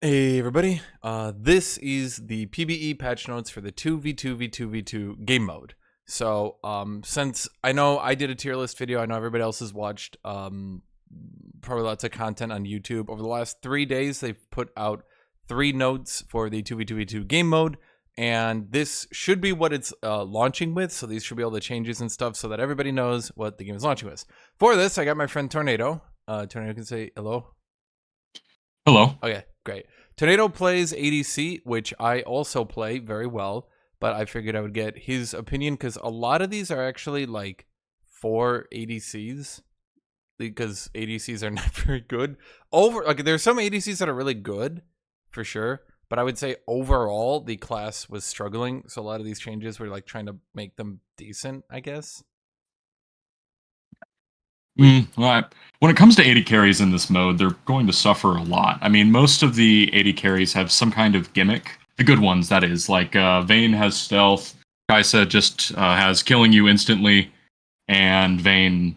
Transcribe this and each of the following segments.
Hey everybody, this is the PBE patch notes for the 2v2v2v2 game mode. So, since I know I did a tier list video, I know everybody else has watched probably lots of content on YouTube. Over the last 3 days, they've put out 3 notes for the 2v2v2 game mode, and this should be what it's launching with, so these should be all the changes and stuff so that everybody knows what the game is launching with. For this, I got my friend Tornado. Tornado can say hello. Hello. Okay, great. Tornado plays ADC, which I also play very well, but I figured I would get his opinion because a lot of these are actually like for ADCs because ADCs are not very good. There's some ADCs that are really good for sure, but I would say overall the class was struggling. So a lot of these changes were like trying to make them decent, I guess. When it comes to AD carries in this mode, they're going to suffer a lot. I mean, most of the AD carries have some kind of gimmick. The good ones, that is. Like, Vayne has stealth, Kaisa just has killing you instantly, and Vayne...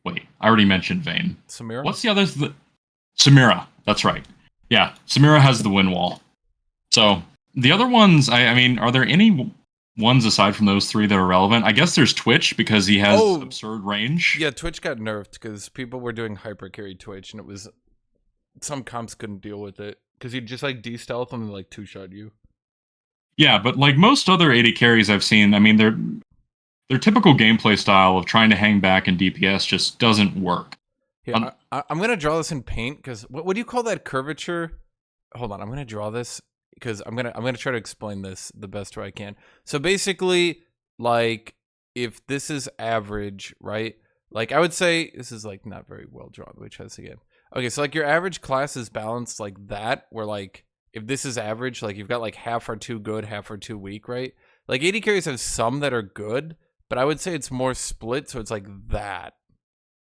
Wait, I already mentioned Vayne. Samira? What's the other... Samira, that's right. Yeah, Samira has the win wall. So, the other ones, I mean, are there any ones aside from those three that are relevant? I guess there's Twitch because he has absurd range. Yeah, Twitch got nerfed because people were doing hyper carry Twitch, and it was some comps couldn't deal with it because you'd just like de-stealth them and like two-shot you. Yeah, but like most other AD carries I've seen, I mean, their typical gameplay style of trying to hang back in DPS just doesn't work. Yeah, I'm gonna draw this in paint because what do you call that curvature? Hold on, I'm gonna draw this because I'm gonna try to explain this the best way I can. So basically, like if this is average, right? Like I would say this is like not very well drawn, which has again. Okay, so like your average class is balanced like that, where like if this is average, like you've got like half are too good, half are too weak, right? Like AD carries have some that are good, but I would say it's more split, so it's like that.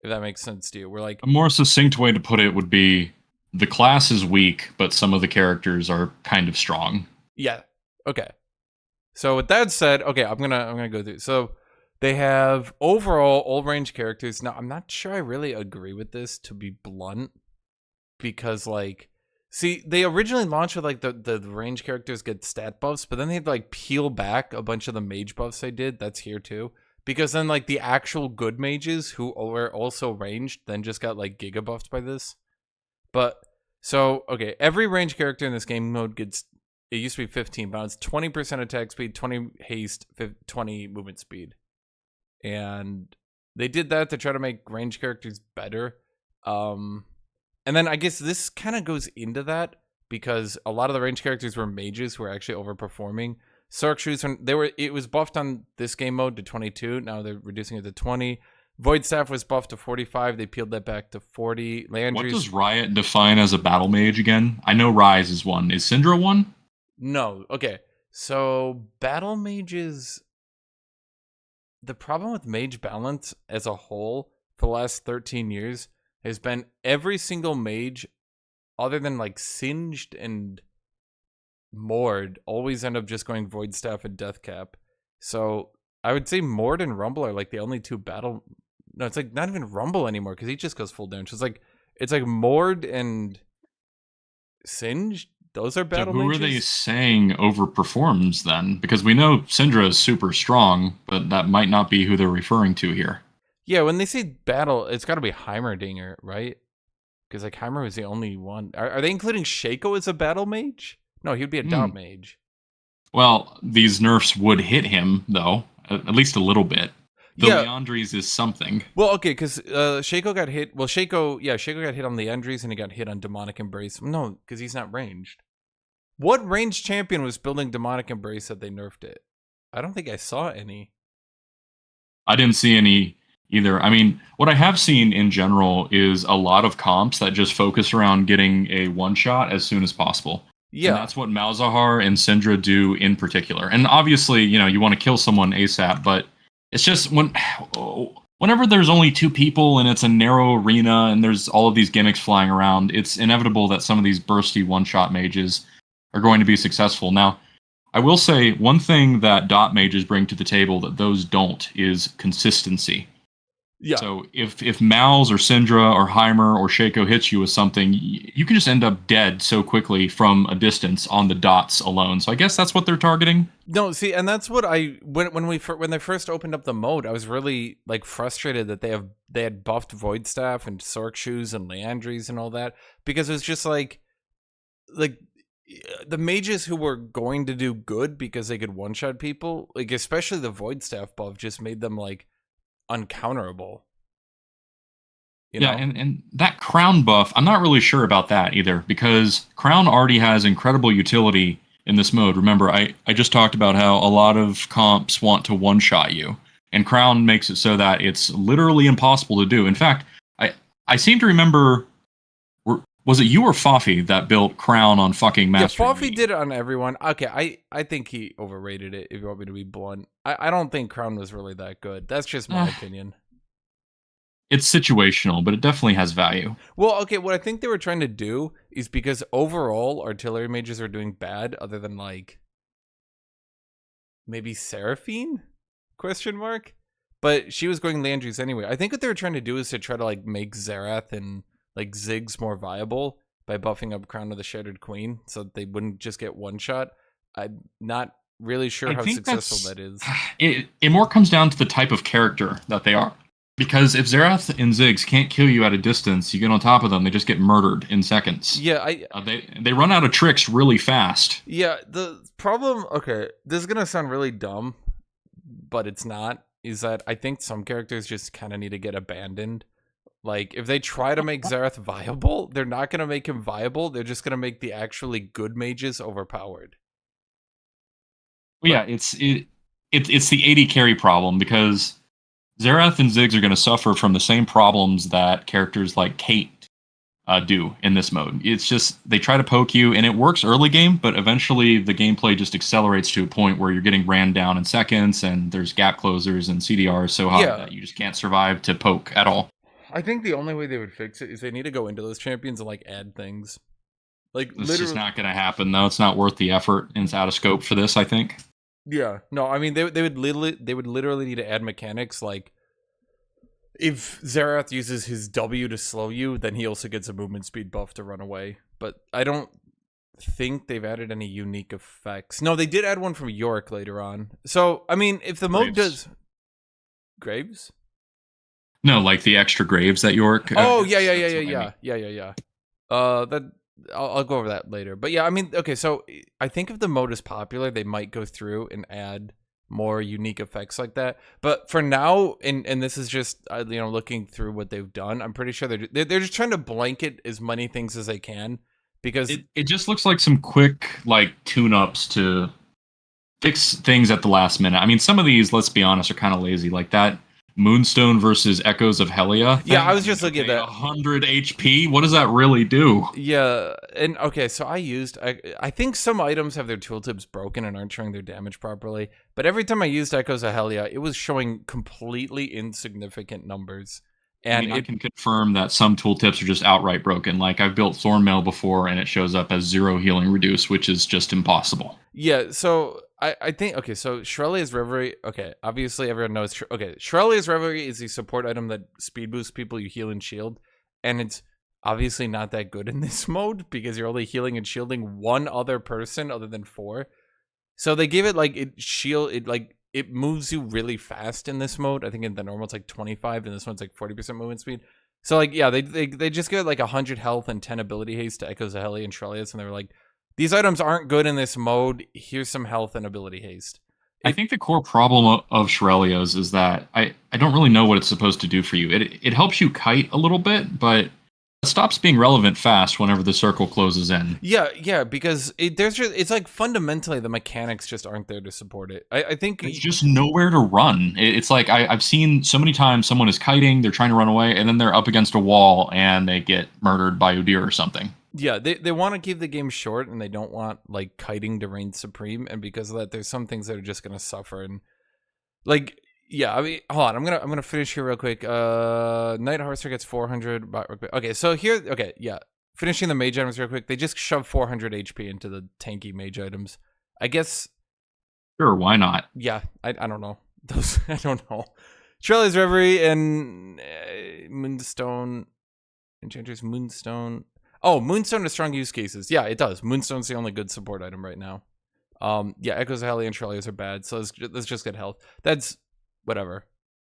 If that makes sense to you. We're like A more succinct way to put it would be the class is weak, but some of the characters are kind of strong. yeah. Okay. So with that said, okay, I'm gonna go through. So they have overall all range characters. Now I'm not sure I really agree with this, to be blunt, because like see, they originally launched with like the range characters get stat buffs, but then they'd like peel back a bunch of the mage buffs they did. That's here too. Because then like the actual good mages who were also ranged then just got like giga buffed by this. But so okay, every range character in this game mode gets, it used to be 15 bounce, 20% attack speed, 20 haste, 20 movement speed. And they did that to try to make range characters better. And then I guess this kind of goes into that because a lot of the range characters were mages who were actually overperforming. Sarkshoes, it was buffed on this game mode to 22. Now they're reducing it to 20. Void Staff was buffed to 45. They peeled that back to 40. What does Riot define as a battle mage again? I know Ryze is one. Is Syndra one? No. Okay. So battle mages, the problem with mage balance as a whole for the last 13 years has been every single mage other than like Singed and Mord always end up just going Void Staff and Death Cap. So I would say Mord and Rumble are like the only two battle. No, it's like not even Rumble anymore because he just goes full damage. It's like Mord and Singed. Those are battle So who mages. are they saying overperforms then? Because we know Syndra is super strong, but that might not be who they're referring to here. Yeah, when they say battle, it's got to be Heimerdinger, right? Because like Heimer was the only one. Are they including Shaco as a battle mage? No, he would be a dot mage. Well, these nerfs would hit him, though, at least a little bit. The Yeah. Leandries is something. Well, okay, because Shaco got hit. Well, Shaco got hit on Leandries and he got hit on Demonic Embrace. No, because he's not ranged. What ranged champion was building Demonic Embrace that they nerfed it? I don't think I saw any. I didn't see any either. I mean, what I have seen in general is a lot of comps that just focus around getting a one shot as soon as possible. Yeah. And that's what Malzahar and Syndra do in particular. And obviously, you want to kill someone ASAP, but it's just whenever there's only two people and it's a narrow arena and there's all of these gimmicks flying around, it's inevitable that some of these bursty one-shot mages are going to be successful. Now, I will say one thing that dot mages bring to the table that those don't is consistency. Yeah. So if Mal's or Syndra or Heimer or Shaco hits you with something, you can just end up dead so quickly from a distance on the dots alone. So I guess that's what they're targeting. No, see, and that's what when they first opened up the mode, I was really like frustrated that they had buffed Void Staff and Sork Shoes and Leandries and all that, because it was just like the mages who were going to do good because they could one shot people, like especially the Void Staff buff, just made them like uncounterable. You Yeah, know? and that crown buff, I'm not really sure about that either, because crown already has incredible utility in this mode. Remember, I just talked about how a lot of comps want to one-shot you, and crown makes it so that it's literally impossible to do. In fact, I seem to remember, was it you or Fafi that built crown on fucking Yeah, Mastery Fluffy Meat? did it on everyone. Okay, I think he overrated it. If you want me to be blunt, I don't think Crown was really that good. That's just my Eh, opinion. it's situational, but it definitely has value. Well, okay, what I think they were trying to do is because overall artillery mages are doing bad, other than like maybe Seraphine? Question mark. But she was going Landry's anyway. I think what they were trying to do is to try to like make Xerath and like Ziggs more viable by buffing up Crown of the Shattered Queen, so that they wouldn't just get one shot. I'm not really sure I how think successful that's that is. it more comes down to the type of character that they are. Because if Xerath and Ziggs can't kill you at a distance, you get on top of them, they just get murdered in seconds. Yeah, They run out of tricks really fast. the problem, okay, this is gonna sound really dumb, but it's not, is that I think some characters just kind of need to get abandoned. Like, if they try to make Xerath viable, they're not gonna make him viable, they're just gonna make the actually good mages overpowered. Well, yeah, But it's the 80 carry problem because Xerath and Ziggs are going to suffer from the same problems that characters like Kate do in this mode. It's just they try to poke you, and it works early game, but eventually the gameplay just accelerates to a point where you're getting ran down in seconds, and there's gap closers and CDR is so high yeah, that you just can't survive to poke at all. I think the only way they would fix it is they need to go into those champions and like add things. Like It's just literally, not going to happen, though. It's not worth the effort, and it's out of scope for this, I think. yeah. No, I mean they would literally need to add mechanics like if Xerath uses his W to slow you, then he also gets a movement speed buff to run away. But I don't think they've added any unique effects. No, they did add one from York later on. So, I mean, if the mode Graves. does Graves? No, like the extra graves that York. Oh, yeah, yeah, yeah, That's yeah, what I mean. yeah. Yeah, yeah, yeah. That I'll go over that later. But yeah, I mean, okay, so I think if the mode is popular, they might go through and add more unique effects like that. But for now, and this is just looking through what they've done, I'm pretty sure they're just trying to blanket as many things as they can because It just looks like some quick like tune-ups to fix things at the last minute. I mean, some of these, let's be honest, are kind of lazy. Like that Moonstone versus Echoes of Helia thing. yeah, I was I just mean, looking at okay, that. 100 HP. What does that really do? Yeah, and okay, so I think some items have their tooltips broken and aren't showing their damage properly, but every time I used Echoes of Helia, it was showing completely insignificant numbers. I And mean, I can confirm that some tooltips are just outright broken. Like I've built Thornmail before, and it shows up as 0 healing reduce, which is just impossible. yeah, so I think okay, so Shrelia's Reverie, okay, obviously everyone knows okay, Shrelia's Reverie is the support item that speed boosts people you heal and shield, and it's obviously not that good in this mode because you're only healing and shielding one other person other than 4. So they give it like it moves you really fast in this mode. I think in the normal it's like 25 and this one's like 40% movement speed. So like yeah, they just give it like 100 health and 10 ability haste to Echoes of Helia and Trellius, and they were like, these items aren't good in this mode. Here's some health and ability haste. I think the core problem of Shurelya's is that I don't really know what it's supposed to do for you. It helps you kite a little bit, but it stops being relevant fast whenever the circle closes in. Yeah, because it's like fundamentally the mechanics just aren't there to support it. I think There's just nowhere to run. It's like I've seen so many times someone is kiting, they're trying to run away, and then they're up against a wall and they get murdered by Udyr or something. yeah, they want to keep the game short and they don't want like kiting to reign supreme, and because of that, there's some things that are just gonna suffer. And like yeah, I mean, hold on, I'm gonna finish here real quick. Night Harvester gets 400. Okay, so here, okay, yeah, finishing the mage items real quick. They just shove 400 HP into the tanky mage items. I guess Sure, why not? yeah, I don't know those. I don't know. Trellis Reverie and Moonstone. Enchantress Moonstone. Oh, Moonstone has strong use cases. Yeah, it does. Moonstone's the only good support item right now. Yeah, Echoes of Heli and Trellis are bad, so let's just get health. That's whatever.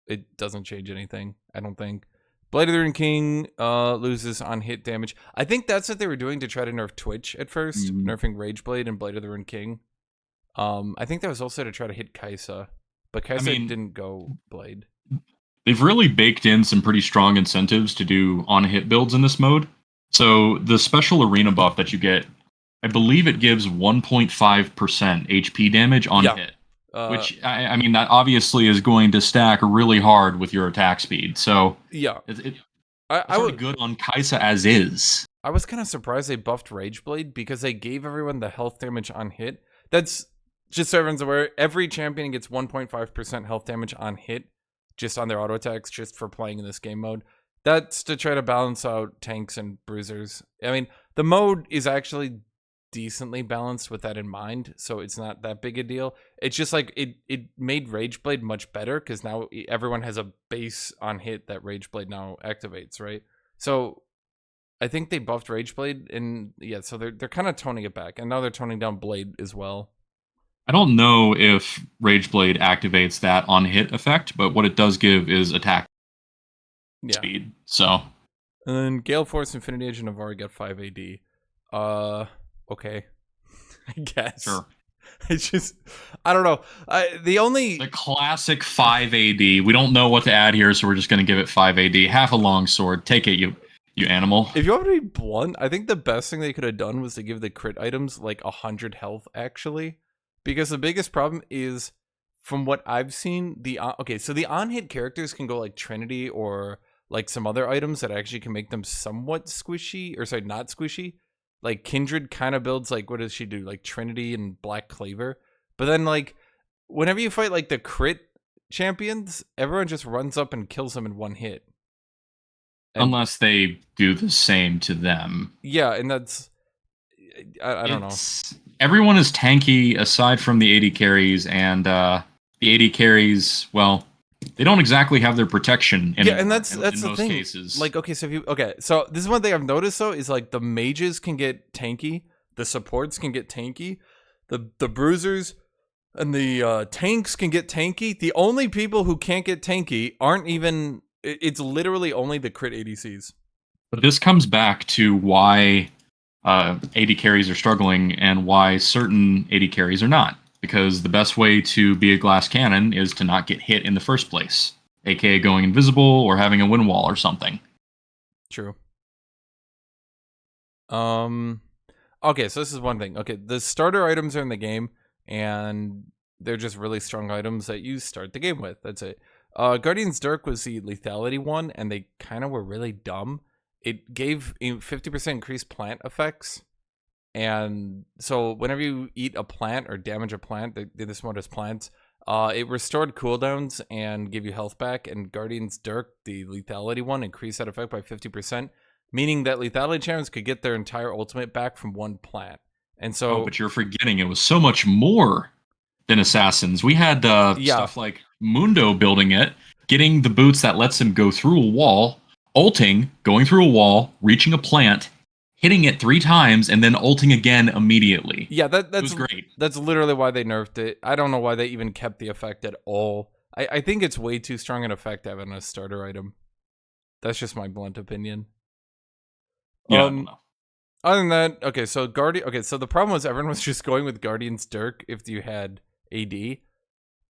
It doesn't change anything, I don't think. Blade of the Rune King loses on hit damage. I think that's what they were doing to try to nerf Twitch at first, nerfing Rageblade and Blade of the Rune King. I think that was also to try to hit Kaisa, but Kaisa didn't go Blade. They've really baked in some pretty strong incentives to do on-hit builds in this mode. So the special arena buff that you get, I believe it gives 1.5% HP damage on hit. Which, I mean, that obviously is going to stack really hard with your attack speed. So yeah, it's already good on Kaisa as is. I was kind of surprised they buffed Rageblade because they gave everyone the health damage on hit. That's just so everyone's aware. Every champion gets 1.5% health damage on hit just on their auto attacks just for playing in this game mode. That's to try to balance out tanks and bruisers. I mean, the mode is actually decently balanced with that in mind, so it's not that big a deal. It's just like it made Rageblade much better because now everyone has a base on hit that Rageblade now activates, right? So I think they buffed Rageblade, and yeah, so they're kind of toning it back, and now they're toning down Blade as well. I don't know if Rageblade activates that on hit effect, but what it does give is attack speed. So, and then Gale Force, Infinity Edge, and Navarre got 5 AD. Okay, I guess. Sure. It's just, I don't know. The classic 5 AD. We don't know what to add here, so we're just going to give it 5 AD. Half a longsword. Take it, you animal. If you want to be blunt, I think the best thing they could have done was to give the crit items like 100 health, actually. Because the biggest problem is, from what I've seen, so the on-hit characters can go like Trinity or like some other items that actually can make them somewhat squishy, or sorry, not squishy. Like Kindred kind of builds like, what does she do? Like Trinity and Black Cleaver. But then like, whenever you fight like the crit champions, everyone just runs up and kills them in one hit. Unless they do the same to them. Yeah, and that's, I don't know. Everyone is tanky aside from the AD carries, and the AD carries, well, they don't exactly have their protection anymore, and that's in the most thing. Cases. Like, so this is one thing I've noticed though, is like the mages can get tanky, the supports can get tanky, the bruisers and the tanks can get tanky. The only people who can't get tanky aren't even. It's literally only the crit ADCs. But this comes back to why AD carries are struggling and why certain AD carries are not. Because the best way to be a glass cannon is to not get hit in the first place, aka going invisible or having a wind wall or something. True. Okay, so this is one thing. Okay, the starter items are in the game, and they're just really strong items that you start the game with. That's it. Guardian's Dirk was the lethality one, and they kind of were really dumb. It gave 50% increased plant effects. And so whenever you eat a plant or damage a plant, this one has plants, it restored cooldowns and give you health back. And Guardian's Dirk, the lethality one, increased that effect by 50%, meaning that lethality champions could get their entire ultimate back from one plant. And so, but you're forgetting it was so much more than assassins. We had stuff like Mundo building it, getting the boots that lets him go through a wall, ulting, going through a wall, reaching a plant, hitting it 3 times, and then ulting again immediately. Yeah, that's great. That's literally why they nerfed it. I don't know why they even kept the effect at all. I think it's way too strong an effect to have in a starter item. That's just my blunt opinion. Yeah, I don't know. Other than that, so the problem was everyone was just going with Guardian's Dirk if you had AD.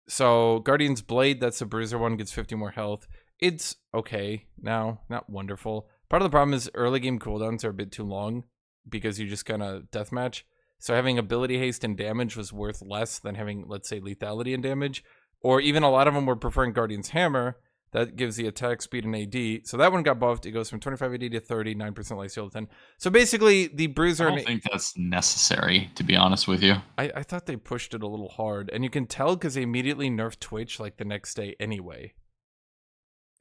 So Guardian's Blade, that's the bruiser one, gets 50 more health. It's okay now, not wonderful. Part of the problem is early game cooldowns are a bit too long because you just kind of deathmatch. So having ability haste and damage was worth less than having, let's say, lethality and damage. Or even a lot of them were preferring Guardian's Hammer. That gives the attack speed and AD. So that one got buffed. It goes from 25 AD to 30, 9% life steal to 10. So basically, the bruiser... I don't think that's necessary, to be honest with you. I thought they pushed it a little hard. And you can tell because they immediately nerfed Twitch like the next day anyway.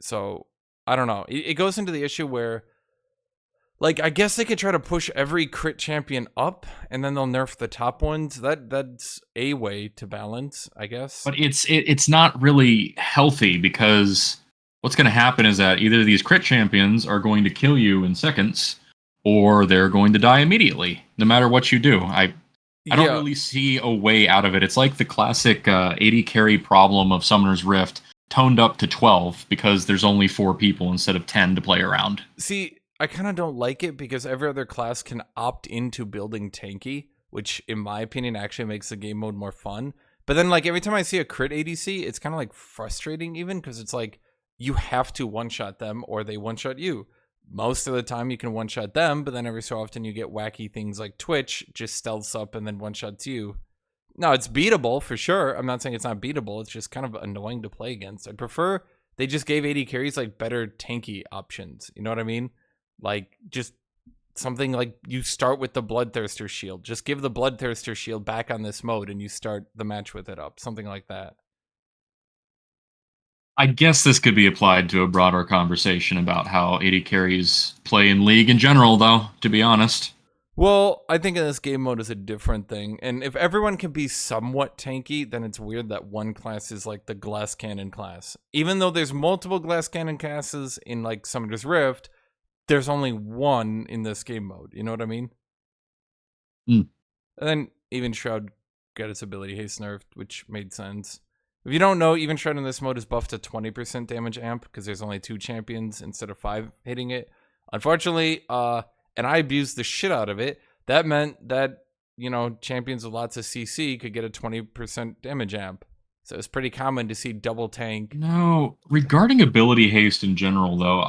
So... I don't know. It goes into the issue where, Like, I guess they could try to push every crit champion up, and then they'll nerf the top ones. That's a way to balance, I guess. But it's not really healthy because what's going to happen is that either these crit champions are going to kill you in seconds, or they're going to die immediately, no matter what you do. I don't Yeah. really see a way out of it. It's like the classic 80 carry problem of Summoner's Rift toned up to 12 because there's only 4 people instead of 10 to play around. See, I kind of don't like it because every other class can opt into building tanky, which, in my opinion, actually makes the game mode more fun. But then, like, every time I see a crit ADC, it's kind of like frustrating, even because it's like you have to one shot them or they one shot you. Most of the time, you can one shot them, but then every so often, you get wacky things like Twitch just stealths up and then one shots you. No, it's beatable for sure. I'm not saying it's not beatable. It's just kind of annoying to play against. I prefer they just gave 80 carries like better tanky options. You know what I mean? Like, just something like you start with the Bloodthirster shield. Just give the Bloodthirster shield back on this mode and you start the match with it up. Something like that. I guess this could be applied to a broader conversation about how 80 carries play in League in general, though, to be honest. Well, I think in this game mode is a different thing. And if everyone can be somewhat tanky, then it's weird that one class is like the glass cannon class. Even though there's multiple glass cannon classes in like Summoner's Rift, there's only one in this game mode. You know what I mean? Mm. And then even Shroud got its ability haste nerfed, which made sense. If you don't know, even Shroud in this mode is buffed to 20% damage amp because there's only 2 champions instead of 5 hitting it. Unfortunately, and I abused the shit out of it. That meant that, you know, champions with lots of CC could get a 20% damage amp. So it's pretty common to see double tank. No, regarding ability haste in general, though,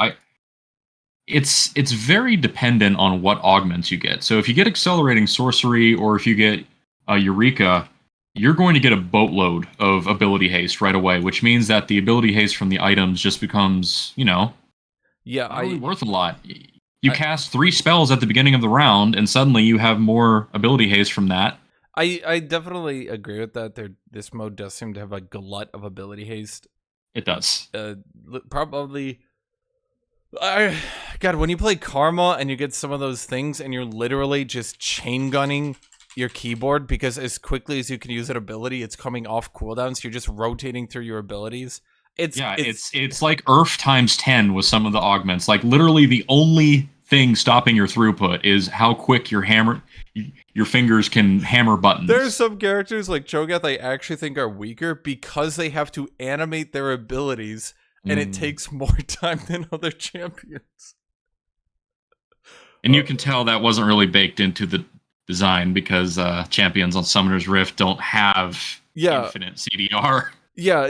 it's very dependent on what augments you get. So if you get accelerating sorcery or if you get Eureka, you're going to get a boatload of ability haste right away, which means that the ability haste from the items just becomes, not really worth a lot. You cast 3 spells at the beginning of the round, and suddenly you have more ability haste from that. I definitely agree with that. This mode does seem to have a glut of ability haste. It does. Probably. God, when you play Karma and you get some of those things and you're literally just chain gunning your keyboard because as quickly as you can use that ability, it's coming off cooldown, so you're just rotating through your abilities. It's like Earth times 10 with some of the augments. Like literally the only thing stopping your throughput is how quick your fingers can hammer buttons. There's some characters like Cho'Gath I actually think are weaker because they have to animate their abilities and it takes more time than other champions. And you can tell that wasn't really baked into the design because champions on Summoner's Rift don't have infinite CDR. Yeah.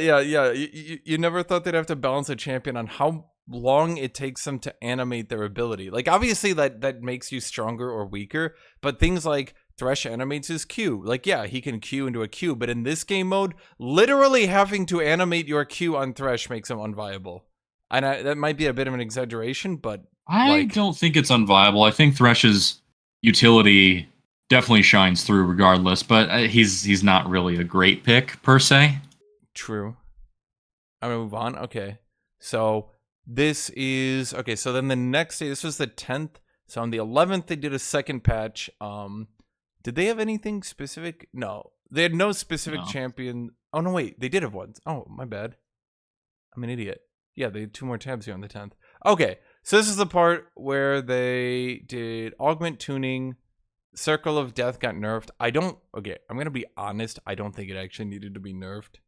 You never thought they'd have to balance a champion on how long it takes them to animate their ability. Like, obviously that makes you stronger or weaker, but things like Thresh animates his Q. Like, yeah, he can Q into a Q, but in this game mode, literally having to animate your Q on Thresh makes him unviable. And that might be a bit of an exaggeration, but I don't think it's unviable. I think Thresh's utility definitely shines through regardless, but he's not really a great pick per se. True. I'm gonna move on. Okay. So this is okay. So then the next day, this was the 10th. So on the 11th, they did a second patch. Did they have anything specific? No, they had no specific champion. Oh no, wait, they did have one. Oh, my bad. I'm an idiot. Yeah, they had 2 more tabs here on the 10th. Okay, so this is the part where they did augment tuning. Circle of Death got nerfed. Okay, I'm gonna be honest. I don't think it actually needed to be nerfed.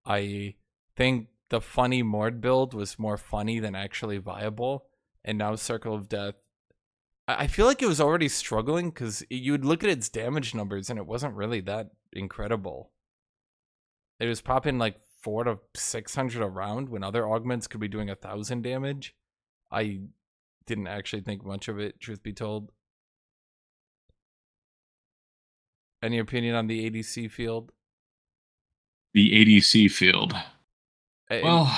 I think the funny Mord build was more funny than actually viable. And now Circle of Death, I feel like it was already struggling because you'd look at its damage numbers and it wasn't really that incredible. It was popping like 400 to 600 a round when other augments could be doing 1,000 damage. I didn't actually think much of it, truth be told. Any opinion on the ADC field? The ADC field. Well,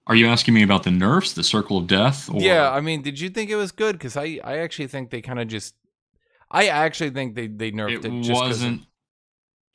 are you asking me about the nerfs, the Circle of Death? Or... Yeah, I mean, did you think it was good? Because I actually think they kind of just... I actually think they nerfed it just wasn't...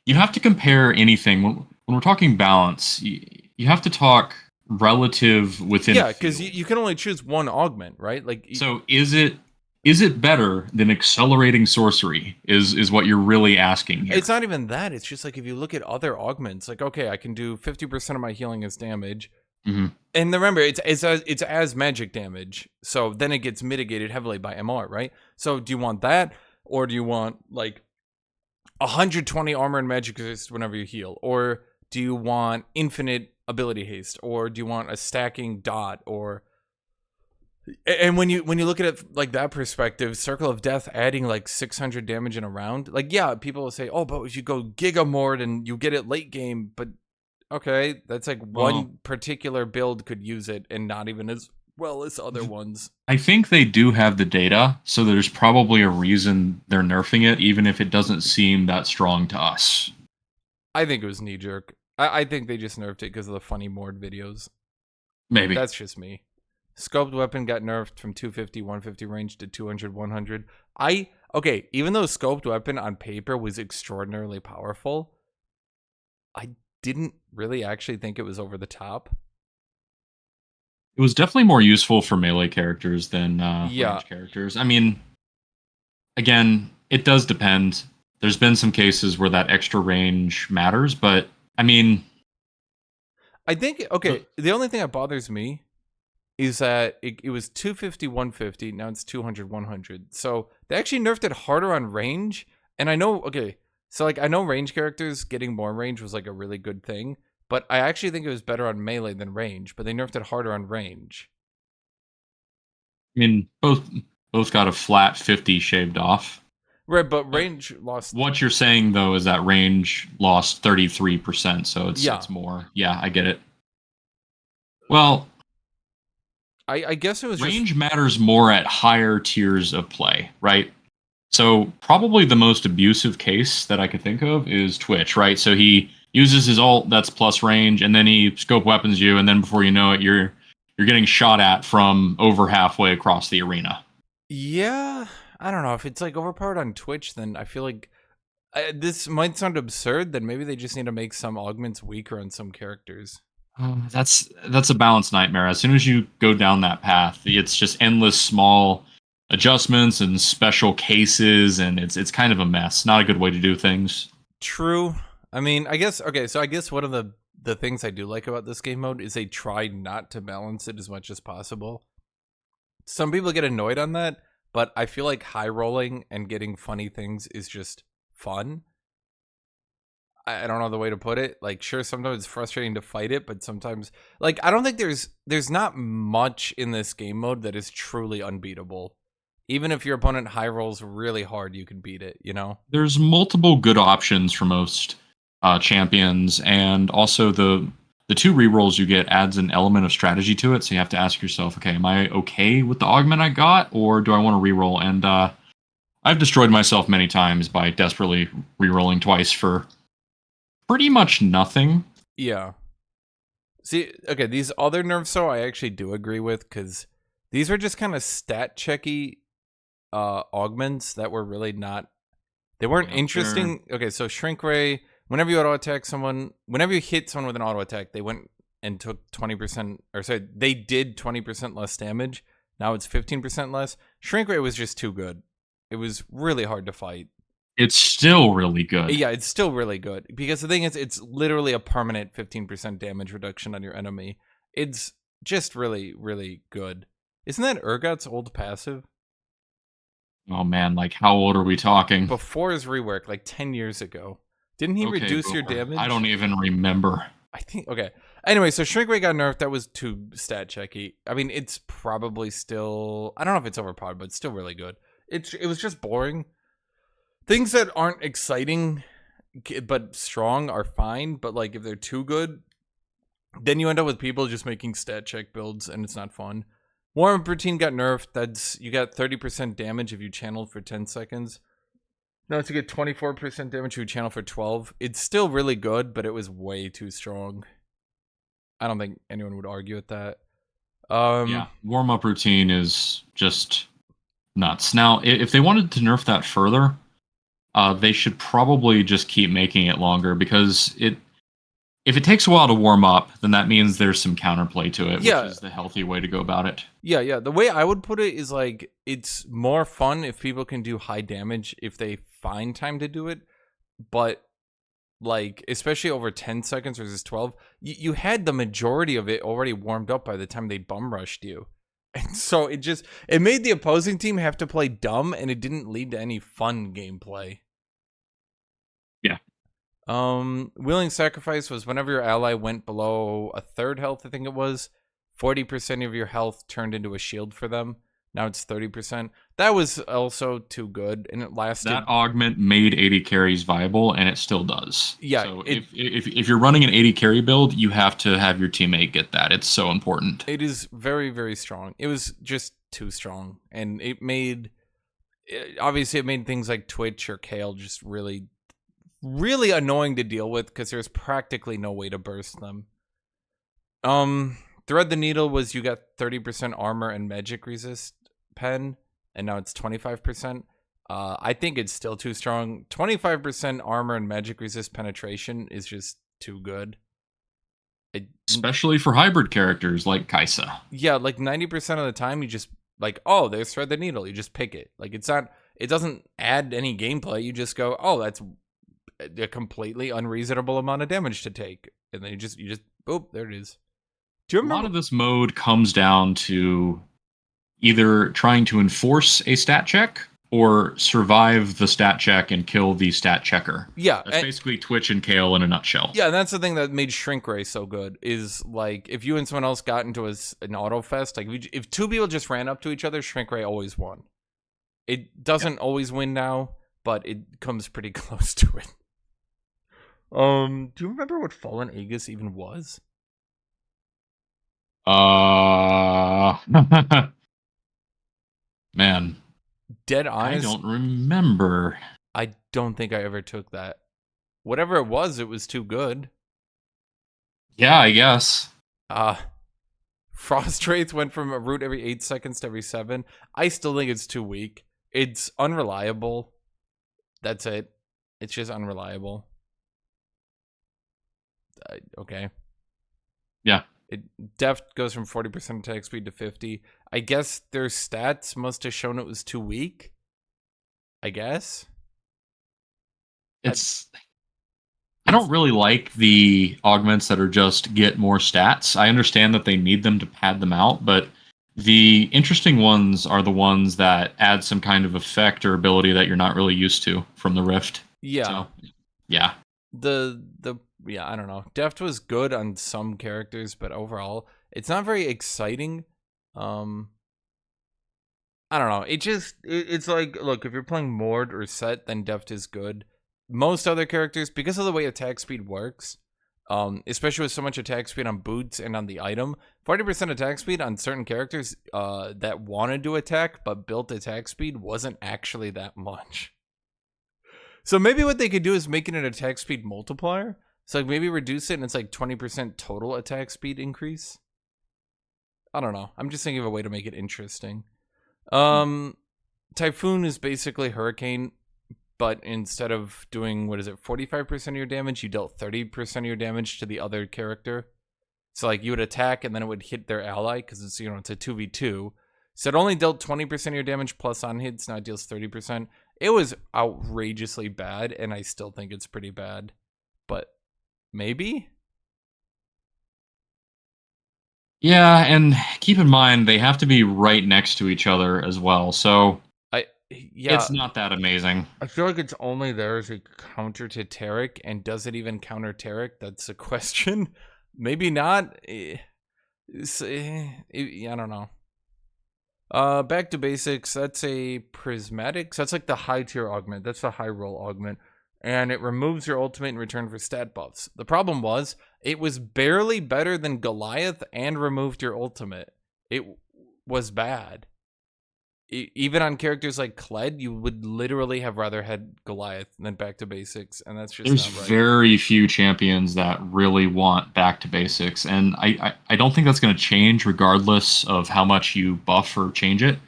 You have to compare anything. When we're talking balance, you have to talk relative within a Yeah, because field. you can only choose one augment, right? Like, So is it better than accelerating sorcery? Is what you're really asking it's here? not even that. It's just like if you look at other augments, like okay, I can do 50% of my healing as damage, Hmm. and remember, it's as magic damage, so then it gets mitigated heavily by MR, right? So do you want that, or do you want like 120 armor and magic resist whenever you heal, or do you want infinite ability haste, or do you want a stacking dot, or and when you look at it like that perspective, Circle of Death adding like 600 damage in a round, like yeah, people will say, oh, but if you go Gigamord and you get it late game, but okay, that's like Well, one particular build could use it and not even as well as other ones. I think they do have the data, so there's probably a reason they're nerfing it, even if it doesn't seem that strong to us. I think it was knee jerk. I think they just nerfed it because of the funny Mord videos. Maybe. That's just me. Scoped weapon got nerfed from 250, 150 range to 200, 100. Okay, even though scoped weapon on paper was extraordinarily powerful, I didn't really actually think it was over the top. It was definitely more useful for melee characters than Yeah, range characters. I mean, again, it does depend. There's been some cases where that extra range matters, but I mean, I think, the, okay, the only thing that bothers me is that it was 250, 150. Now it's 200, 100. So they actually nerfed it harder on range. And I know, okay, so like I know range characters getting more range was like a really good thing, but I actually think it was better on melee than range, but they nerfed it harder on range. I mean, both got a flat 50 shaved off. Right, but But range lost. what you're saying though is that range lost 33%, so Yeah, it's more. Yeah, I get it. Well, I guess it was just. range matters more at higher tiers of play, right? So probably the most abusive case that I could think of is Twitch, right? So he uses his ult that's plus range, and then he scope weapons you, and then before you know it, you're getting shot at from over halfway across the arena. Yeah, I don't know. If it's like overpowered on Twitch, then I feel like this might sound absurd. Then maybe they just need to make some augments weaker on some characters. That's a balance nightmare. As soon as you go down that path, it's just endless small adjustments and special cases, and it's kind of a mess. Not a good way to do things. True. I mean, I guess okay. So I guess one of the things I do like about this game mode is they try not to balance it as much as possible. Some people get annoyed on that, but I feel like high rolling and getting funny things is just fun. I don't know the way to put it. Like, sure, sometimes it's frustrating to fight it, but sometimes, like, I don't think there's not much in this game mode that is truly unbeatable. Even if your opponent high rolls really hard, you can beat it. You know? There's multiple good options for most champions, and also the two rerolls you get adds an element of strategy to it. So you have to ask yourself, okay, am I okay with the augment I got, or do I want to reroll? And I've destroyed myself many times by desperately rerolling twice for pretty much nothing. Yeah. See, okay, these other nerfs, so I actually do agree with because these were just kind of stat checky augments that were really not. They weren't Yeah, they're interesting. Okay, so shrink ray. Whenever you auto attack someone, whenever you hit someone with an auto attack, they went and took 20%, or sorry, they did 20% less damage. Now it's 15% less. Shrink ray was just too good. It was really hard to fight. it's still really good. Yeah, it's still really good because the thing is, it's literally a permanent 15% damage reduction on your enemy. It's just really, really good. Isn't that Urgot's old passive? Oh man, like how old are we talking? Before his rework, like 10 years ago. Didn't he Okay, reduce your boomer. I don't damage? even remember. I think, okay. Anyway, so Shrink Ray got nerfed. That was too stat checky. I mean, it's probably still, I don't know if it's overpowered, but it's still really good. It was just boring. Things that aren't exciting but strong are fine, but like if they're too good, then you end up with people just making stat check builds and it's not fun. Warm up routine got nerfed. That's you got 30% damage if you channeled for 10 seconds. No, to get 24% damage if you channel for 12. It's still really good, but it was way too strong. I don't think anyone would argue with that. Yeah, warm up routine is just nuts. Now, if they wanted to nerf that further, they should probably just keep making it longer because If it takes a while to warm up, then that means there's some counterplay to it, which Yeah, is the healthy way to go about it. yeah. The way I would put it is like it's more fun if people can do high damage if they find time to do it, but like especially over 10 seconds versus 12, you had the majority of it already warmed up by the time they bum rushed you. And so it made the opposing team have to play dumb, and it didn't lead to any fun gameplay. Yeah. Willing sacrifice was whenever your ally went below a third health, I think it was, 40% of your health turned into a shield for them. Now it's 30%. That was also too good, and it lasted. That augment made 80 carries viable, and it still does. Yeah. So if you're running an 80 carry build, you have to have your teammate get that. It's so important. It is very, very strong. It was just too strong, and it made things like Twitch or Kale just really, really annoying to deal with because there's practically no way to burst them. Thread the Needle was you got 30% armor and magic resist pen, and now it's 25%. I think it's still too strong. 25% armor and magic resist penetration is just too good. Especially for hybrid characters like Kaisa. Yeah, like 90% of the time you just like, oh, there's Thread the Needle. You just pick it. Like it doesn't add any gameplay. You just go, oh, that's a completely unreasonable amount of damage to take. And then you just boop, there it is. Do you remember? A lot of this mode comes down to either trying to enforce a stat check or survive the stat check and kill the stat checker. Yeah. That's basically Twitch and Kale in a nutshell. Yeah, and that's the thing that made Shrink Ray so good, is like if you and someone else got into an auto fest, like if two people just ran up to each other, Shrink Ray always won. It doesn't always win now, but it comes pretty close to it. Do you remember what Fallen Aegis even was? Man. Dead honest, I don't remember. I don't think I ever took that. Whatever it was too good. Yeah, I guess. Frost Wraith went from a root every 8 seconds to every 7. I still think it's too weak. It's unreliable. That's it. It's just unreliable. Okay. Yeah. Deft goes from 40% attack speed to 50. I guess their stats must have shown it was too weak. I guess. I don't really like the augments that are just get more stats. I understand that they need them to pad them out, but the interesting ones are the ones that add some kind of effect or ability that you're not really used to from the Rift. Yeah. So, yeah. Yeah, I don't know. Deft was good on some characters, but overall, it's not very exciting. I don't know. It's like, look, if you're playing Mord or Set, then Deft is good. Most other characters, because of the way attack speed works, especially with so much attack speed on boots and on the item, 40% attack speed on certain characters that wanted to attack but built attack speed wasn't actually that much. So maybe what they could do is make it an attack speed multiplier. So like maybe reduce it and it's like 20% total attack speed increase. I don't know. I'm just thinking of a way to make it interesting. Typhoon is basically Hurricane, but instead of doing, 45% of your damage, you dealt 30% of your damage to the other character. So like you would attack and then it would hit their ally because it's, it's a 2v2. So it only dealt 20% of your damage plus on hits, now it deals 30%. It was outrageously bad, and I still think it's pretty bad. But maybe? Yeah, and keep in mind, they have to be right next to each other as well, so it's not that amazing. I feel like it's only there as a counter to Taric, and does it even counter Taric? That's a question. Maybe not. I don't know. Back to basics. That's a prismatic. So that's like the high tier augment. That's the high roll augment. And it removes your ultimate in return for stat buffs. The problem was, it was barely better than Goliath and removed your ultimate. It was bad. Even on characters like Kled, you would literally have rather had Goliath than back to basics. And that's just There's not right. very few champions that really want back to basics. And I don't think that's going to change regardless of how much you buff or change it.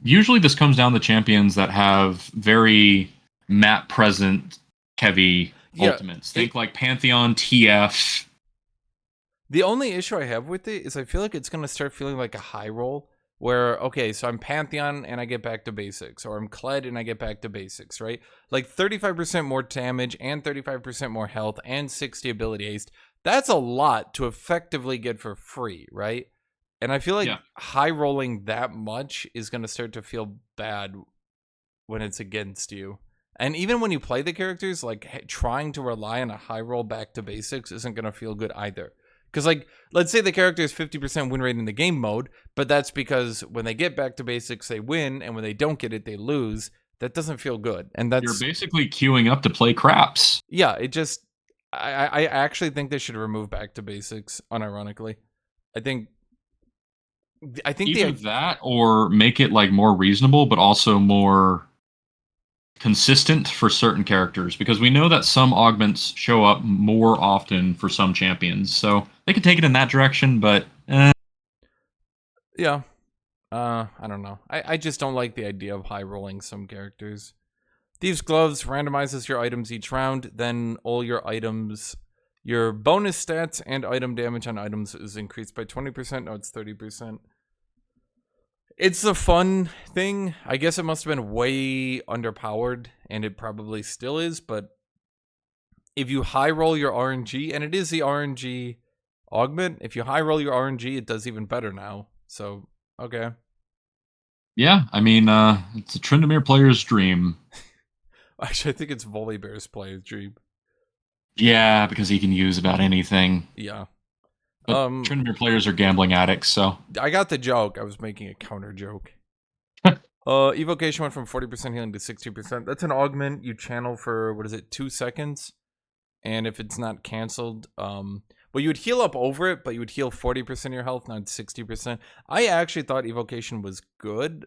Usually this comes down to champions that have very map present heavy Yeah, ultimates. it, Think like Pantheon, TF. the only issue I have with it is I feel like it's going to start feeling like a high roll where, okay, so I'm Pantheon and I get back to basics, or I'm Kled and I get back to basics, right? Like 35% more damage and 35% more health and 60 ability haste. That's a lot to effectively get for free, right? And I feel like Yeah. high rolling that much is going to start to feel bad when it's against you. And even when you play the characters, like trying to rely on a high roll back to basics isn't going to feel good either. Because, like, let's say the character is 50% win rate in the game mode, but that's because when they get back to basics, they win, and when they don't get it, they lose. That doesn't feel good. And You're that's, basically queuing up to play craps. yeah, it just, I actually think they should remove back to basics, unironically. I think, I think Either the, that or make it like more reasonable, but also more consistent for certain characters, because we know that some augments show up more often for some champions. So they could take it in that direction, but yeah, I don't know. I just don't like the idea of high rolling some characters. Thieves' Gloves randomizes your items each round, then all your items, your bonus stats and item damage on items is increased by 20%. No, it's 30%. It's a fun thing. I guess it must have been way underpowered, and it probably still is, but if you high roll your RNG, and it is the RNG augment, if you high roll your RNG, it does even better now. So, okay. yeah, I mean, it's a Tryndamere player's dream. Actually, I think it's Volibear's player's dream. Yeah, because he can use about anything. Yeah. But Tryndamere players are gambling addicts, so I got the joke. I was making a counter joke. Evocation went from 40% healing to 60%. That's an augment you channel for, what is it, 2 seconds? And if it's not canceled, well, you would heal up over it, but you would heal 40% of your health, not 60%. I actually thought Evocation was good,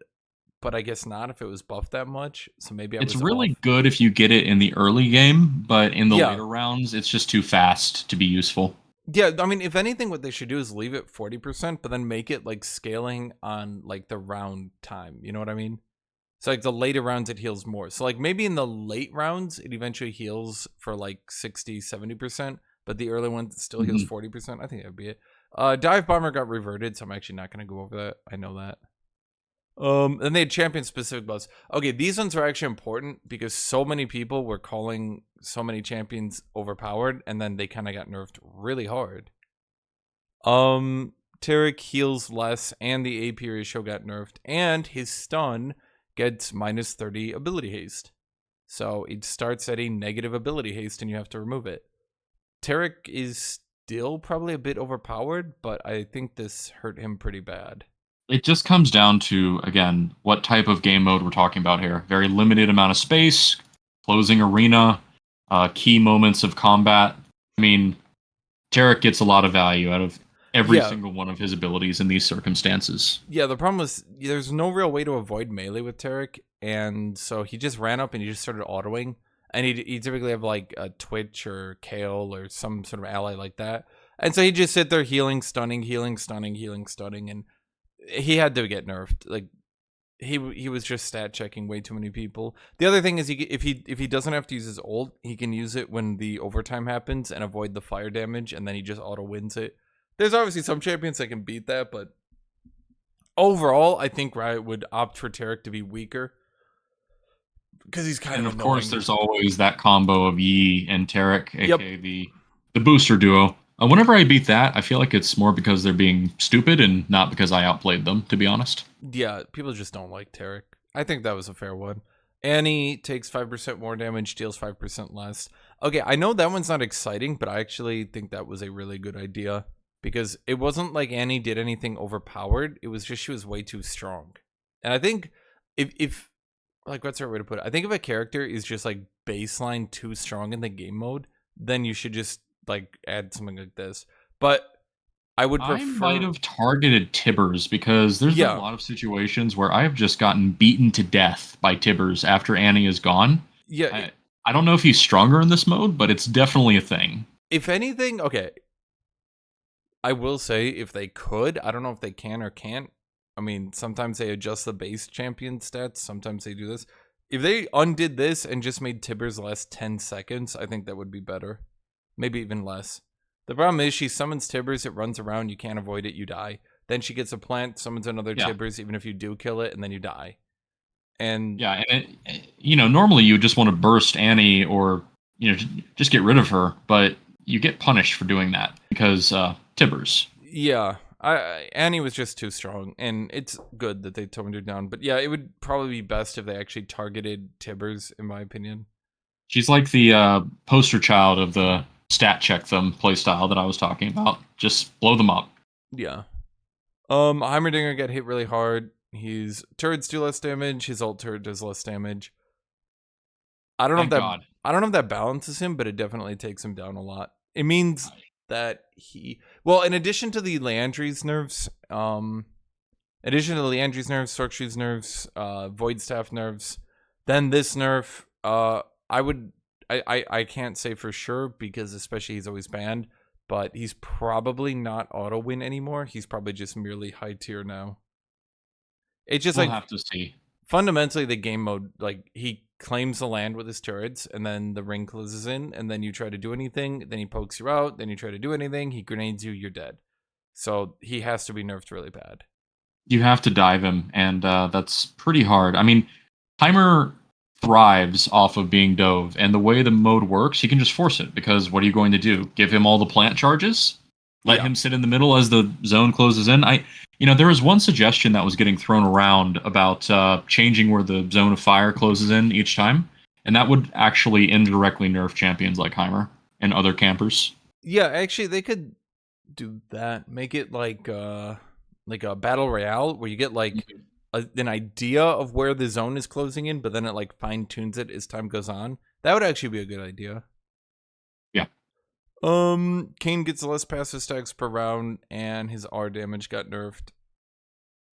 but I guess not if it was buffed that much. So maybe I it's was off. really good if you get it in the early game, but in the Yeah. later rounds, it's just too fast to be useful. Yeah, I mean, if anything, what they should do is leave it 40%, but then make it like scaling on like the round time. You know what I mean? So like the later rounds, it heals more. So like maybe in the late rounds, it eventually heals for like 60, 70%, but the early ones still heals Mhm. 40%. I think that'd be it. Dive Bomber got reverted, so I'm actually not going to go over that. I know that. And they had champion specific buffs. Okay, these ones are actually important because so many people were calling so many champions overpowered, and then they kind of got nerfed really hard. Tarek heals less, and the AP ratio got nerfed, and his stun gets minus 30 ability haste. So it starts at a negative ability haste, and you have to remove it. Tarek is still probably a bit overpowered, but I think this hurt him pretty bad. It just comes down to, again, what type of game mode we're talking about here. Very limited amount of space, closing arena, key moments of combat. I mean, Tarek gets a lot of value out of every Yeah. single one of his abilities in these circumstances. Yeah, the problem was there's no real way to avoid melee with Tarek, and so he just ran up and he just started autoing. And he typically have like a Twitch or Kale or some sort of ally like that. And so he just sit there healing, stunning, healing, stunning, healing, stunning, and he had to get nerfed. Like he was just stat checking way too many people. The other thing is if he doesn't have to use his ult, he can use it when the overtime happens and avoid the fire damage, and then he just auto wins it. There's obviously some champions that can beat that, but overall, I think Riot would opt for Tarek to be weaker because he's kind And of of annoying. course, there's always that combo of Yi and Tarek, Yep. aka the booster duo. Whenever I beat that, I feel like it's more because they're being stupid and not because I outplayed them, to be honest. Yeah, people just don't like Tarek. I think that was a fair one. Annie takes 5% more damage, deals 5% less. Okay, I know that one's not exciting, but I actually think that was a really good idea because it wasn't like Annie did anything overpowered. It was just she was way too strong. And I think if like, what's the right way to put it? I think if a character is just like baseline too strong in the game mode, then you should just like add something like this. But I would prefer. I might have targeted Tibbers because there's been Yeah. a lot of situations where I have just gotten beaten to death by Tibbers after Annie is gone. Yeah. I don't know if he's stronger in this mode, but it's definitely a thing. If anything, okay. I will say if they could, I don't know if they can or can't. I mean, sometimes they adjust the base champion stats. Sometimes they do this. If they undid this and just made Tibbers last 10 seconds, I think that would be better. Maybe even less. The problem is she summons Tibbers, it runs around, you can't avoid it, you die. Then she gets a plant, summons another Yeah. Tibbers, even if you do kill it, and then you die. And Yeah, and normally you would just want to burst Annie or just get rid of her, but you get punished for doing that because Tibbers. yeah, Annie was just too strong, and it's good that they toned her down. But yeah, it would probably be best if they actually targeted Tibbers, in my opinion. She's like the poster child of the stat check them playstyle that I was talking about. Just blow them up. Yeah. Heimerdinger got hit really hard. His turrets do less damage. His ult turret does less damage. I don't know Thank if that God. I don't know if that balances him, but it definitely takes him down a lot. It means that in addition to the Leandri's nerfs, Sorkshu's nerfs, Void Staff nerfs, then this nerf, I can't say for sure because especially he's always banned, but he's probably not auto win anymore. He's probably just merely high tier now. It's just We'll have to see. Fundamentally the game mode, like he claims the land with his turrets and then the ring closes in and then you try to do anything, then he pokes you out, then you try to do anything, he grenades you, you're dead. So he has to be nerfed really bad. You have to dive him, and that's pretty hard. I mean, Heimer thrives off of being dove, and the way the mode works, he can just force it, because what are you going to do? Give him all the plant charges? Let him sit in the middle as the zone closes in? There was one suggestion that was getting thrown around about changing where the zone of fire closes in each time, and that would actually indirectly nerf champions like Heimer and other campers. Yeah, actually, they could do that. Make it like a battle royale where you get like an idea of where the zone is closing in, but then it like fine tunes it as time goes on. That would actually be a good idea. Yeah. Kayn gets less passive stacks per round, and his R damage got nerfed.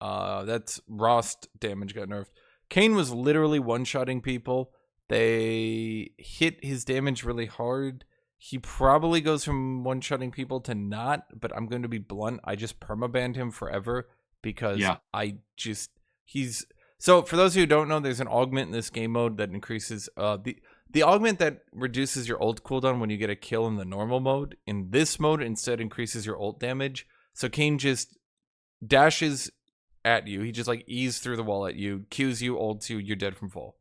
That's Rost damage got nerfed. Kayn was literally one-shotting people. They hit his damage really hard. He probably goes from one-shotting people to not, but I'm going to be blunt. I just permabanned him forever because So for those of you who don't know, there's an augment in this game mode that increases the augment that reduces your ult cooldown when you get a kill in the normal mode. In this mode, instead increases your ult damage. So Kayn just dashes at you. He just like eases through the wall at you, Qs you, ults you, you're dead from full.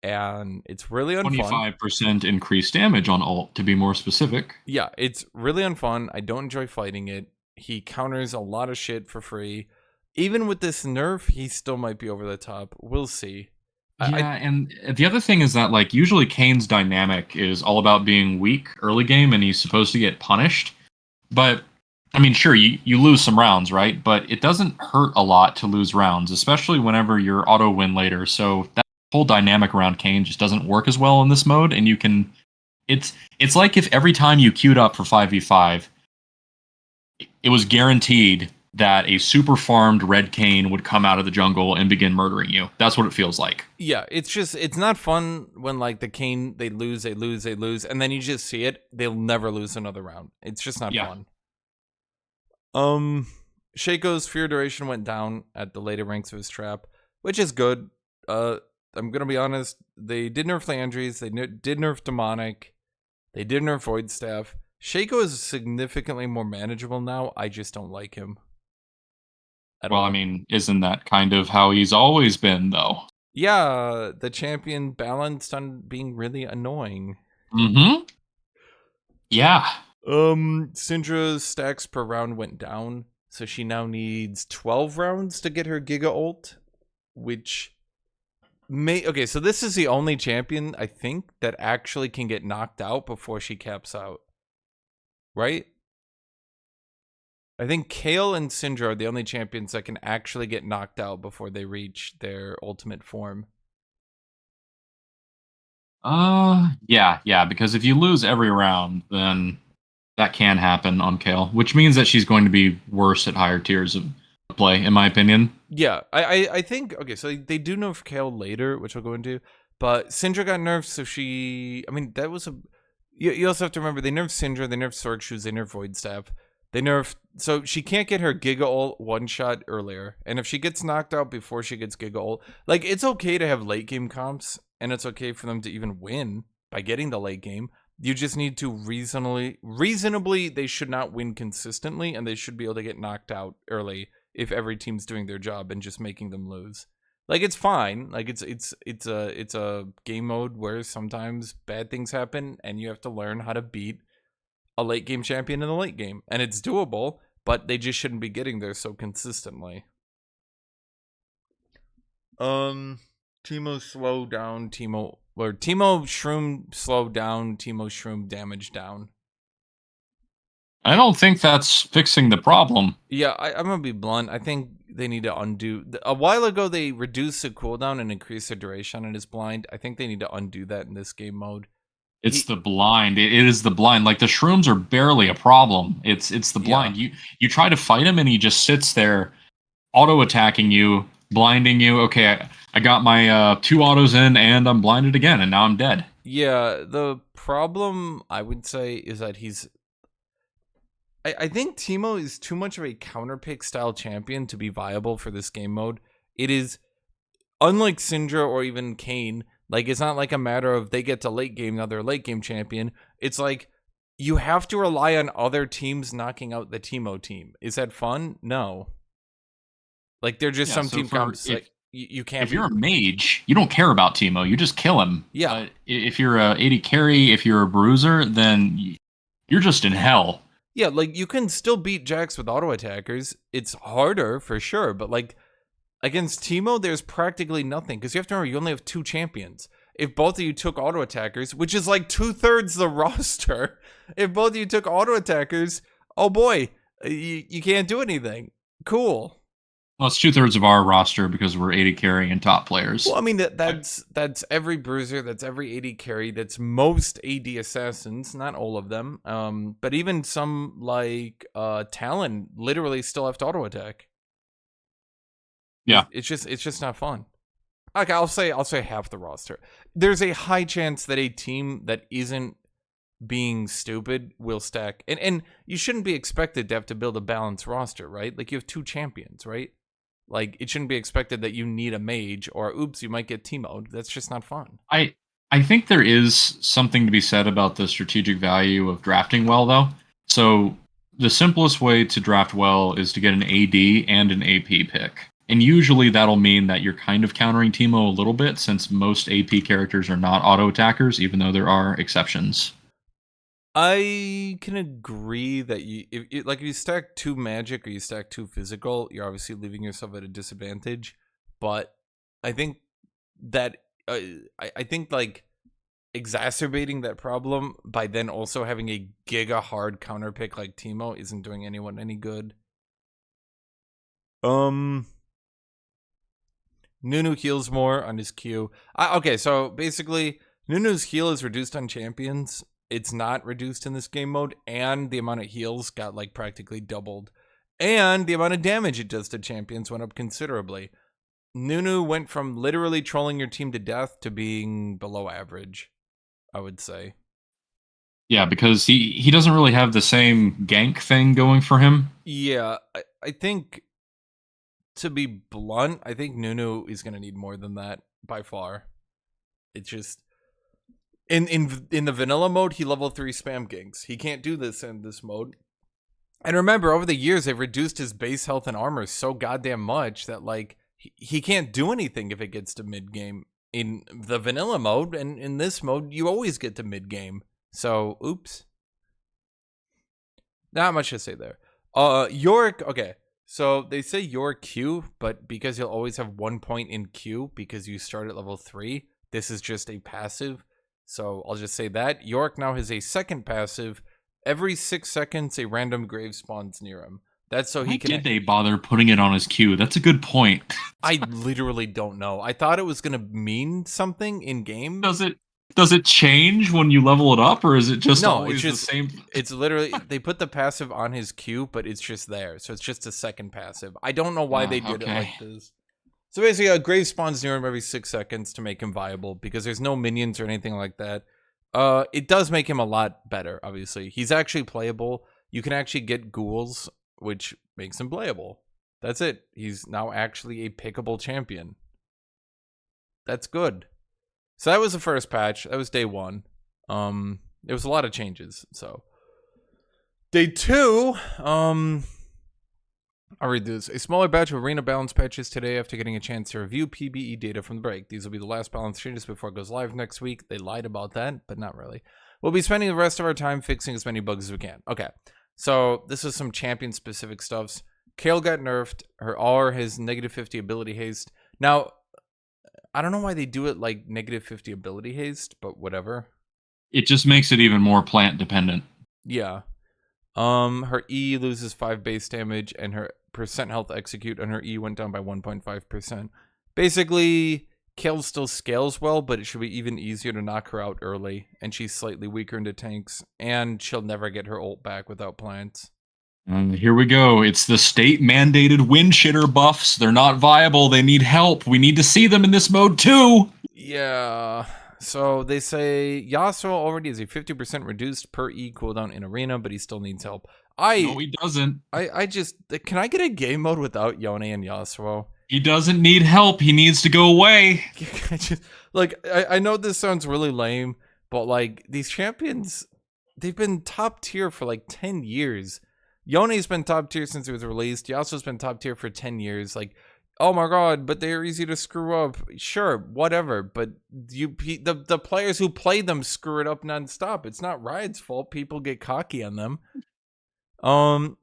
And it's really unfun. 25% increased damage on ult, to be more specific. Yeah, it's really unfun. I don't enjoy fighting it. He counters a lot of shit for free. Even with this nerf, he still might be over the top. We'll see. Yeah, and the other thing is that, like, usually Kayn's dynamic is all about being weak early game, and he's supposed to get punished. But, I mean, sure, you lose some rounds, right? But it doesn't hurt a lot to lose rounds, especially whenever you're auto-win later. So that whole dynamic around Kayn just doesn't work as well in this mode, and you can... It's like if every time you queued up for 5v5, it was guaranteed that a super farmed red Kayn would come out of the jungle and begin murdering you. That's what it feels like. Yeah, it's not fun when like the Kayn, they lose, and then you just see it, they'll never lose another round. It's just not fun. Shaco's fear duration went down at the later ranks of his trap, which is good. I'm gonna be honest, they did nerf Landry's, they did nerf Demonic, they did nerf Void Staff. Shaco is significantly more manageable now. I just don't like him. Well, I mean, isn't that kind of how he's always been, though? Yeah, the champion balanced on being really annoying. Mm-hmm. Yeah. Syndra's stacks per round went down, so she now needs 12 rounds to get her Giga ult, which okay, so this is the only champion, I think, that actually can get knocked out before she caps out. Right? I think Kayle and Syndra are the only champions that can actually get knocked out before they reach their ultimate form. Yeah, because if you lose every round, then that can happen on Kayle, which means that she's going to be worse at higher tiers of play, in my opinion. Yeah, I think, okay, so they do nerf Kayle later, which I'll go into, but Syndra got nerfed, so she, I mean, that was a, you also have to remember, they nerfed Syndra, they nerfed Sorkshoes, they nerfed Void Staff. They nerfed, so she can't get her Giga ult one shot earlier. And if she gets knocked out before she gets Giga ult, like, it's okay to have late game comps and it's okay for them to even win by getting the late game. You just need to reasonably, they should not win consistently, and they should be able to get knocked out early if every team's doing their job and just making them lose. Like, it's fine. Like, it's a game mode where sometimes bad things happen, and you have to learn how to beat a late game champion in the late game, and it's doable, but they just shouldn't be getting there so consistently. Teemo slow down, Teemo Shroom slow down, Teemo Shroom damage down. I don't think that's fixing the problem. Yeah, I'm gonna be blunt. I think they need to undo. A while ago, they reduced the cooldown and increased the duration on his blind. I think they need to undo that in this game mode. It's the blind. It is the blind. Like the shrooms are barely a problem. It's the blind. Yeah. You try to fight him and he just sits there, auto attacking you, blinding you. Okay, I got my 2 autos in and I'm blinded again, and now I'm dead. Yeah, the problem I would say is that I think Teemo is too much of a counterpick style champion to be viable for this game mode. It is, unlike Syndra or even Kayn, like, it's not like a matter of they get to late game, now they're a late game champion. It's like, you have to rely on other teams knocking out the Teemo team. Is that fun? No. Like, they're just some team comps, like, you can't. If you're a mage, you don't care about Teemo. You just kill him. Yeah. But if you're a AD carry, if you're a bruiser, then you're just in hell. Yeah, like, you can still beat Jax with auto attackers. It's harder for sure, but like, against Teemo, there's practically nothing, because you have to remember, you only have 2 champions. If both of you took auto attackers, which is like 2/3 the roster, if both of you took auto attackers, oh boy, you can't do anything. Cool. Well, it's 2/3 of our roster because we're AD carry and top players. Well, I mean, that's every bruiser, that's every AD carry, that's most AD assassins, not all of them. But even some like Talon literally still have to auto attack. Yeah, it's just not fun. Okay, I'll say half the roster. There's a high chance that a team that isn't being stupid will stack, and you shouldn't be expected to have to build a balanced roster, right? Like, you have 2 champions, right? Like, it shouldn't be expected that you need a mage, or oops, you might get Teemo'd. That's just not fun. I think there is something to be said about the strategic value of drafting well, though. So the simplest way to draft well is to get an AD and an AP pick. And usually that'll mean that you're kind of countering Teemo a little bit, since most AP characters are not auto attackers, even though there are exceptions. I can agree that if you stack 2 magic or you stack 2 physical, you're obviously leaving yourself at a disadvantage. But I think that I think like exacerbating that problem by then also having a giga hard counter pick like Teemo isn't doing anyone any good. Nunu heals more on his Q. Okay, so basically, Nunu's heal is reduced on champions. It's not reduced in this game mode, and the amount of heals got like practically doubled. And the amount of damage it does to champions went up considerably. Nunu went from literally trolling your team to death to being below average, I would say. Yeah, because he doesn't really have the same gank thing going for him. Yeah, I think, to be blunt, I think Nunu is going to need more than that by far. It's just, in the vanilla mode, he level 3 spam ganks. He can't do this in this mode. And remember, over the years, they've reduced his base health and armor so goddamn much that, like, he can't do anything if it gets to mid-game in the vanilla mode, and in this mode, you always get to mid-game. So, oops. Not much to say there. Yorick, okay. So, they say your Q, but because you'll always have 1 point in Q because you start at level 3, this is just a passive. So, I'll just say that. Yorick now has a second passive. Every 6 seconds, a random grave spawns near him. That's so he can. Why did they bother putting it on his Q? That's a good point. I literally don't know. I thought it was gonna mean something in game. Does it change when you level it up, or is it just always the same? It's literally, they put the passive on his Q, but it's just there, so it's just a second passive. I don't know why they did it like this. So basically, a grave spawns near him every 6 seconds to make him viable because there's no minions or anything like that. It does make him a lot better. Obviously, he's actually playable. You can actually get ghouls, which makes him playable. That's it. He's now actually a pickable champion. That's good. So that was the first patch. That was day 1. It was a lot of changes. So day 2, I'll read this. A smaller batch of arena balance patches today after getting a chance to review PBE data from the break. These will be the last balance changes before it goes live next week. They lied about that, but not really. We'll be spending the rest of our time fixing as many bugs as we can. Okay, so this is some champion-specific stuffs. Kale got nerfed. Her R has negative 50 ability haste. Now, I don't know why they do it like negative 50 ability haste, but whatever. It just makes it even more plant dependent. Yeah. Her E loses 5 base damage, and her percent health execute on her E went down by 1.5%. Basically, Kale still scales well, but it should be even easier to knock her out early, and she's slightly weaker into tanks, and she'll never get her ult back without plants. And here we go. It's the state-mandated wind shitter buffs. They're not viable. They need help. We need to see them in this mode too. Yeah. So they say Yasuo already has a 50% reduced per E cooldown in arena, but he still needs help. No, he doesn't. I just, can I get a game mode without Yone and Yasuo? He doesn't need help. He needs to go away. I know this sounds really lame, but like these champions, they've been top tier for like 10 years. Yone's been top tier since it was released. Yasuo's been top tier for 10 years. Like, oh my god, but they're easy to screw up. Sure, whatever. But the players who play them screw it up nonstop. It's not Riot's fault. People get cocky on them.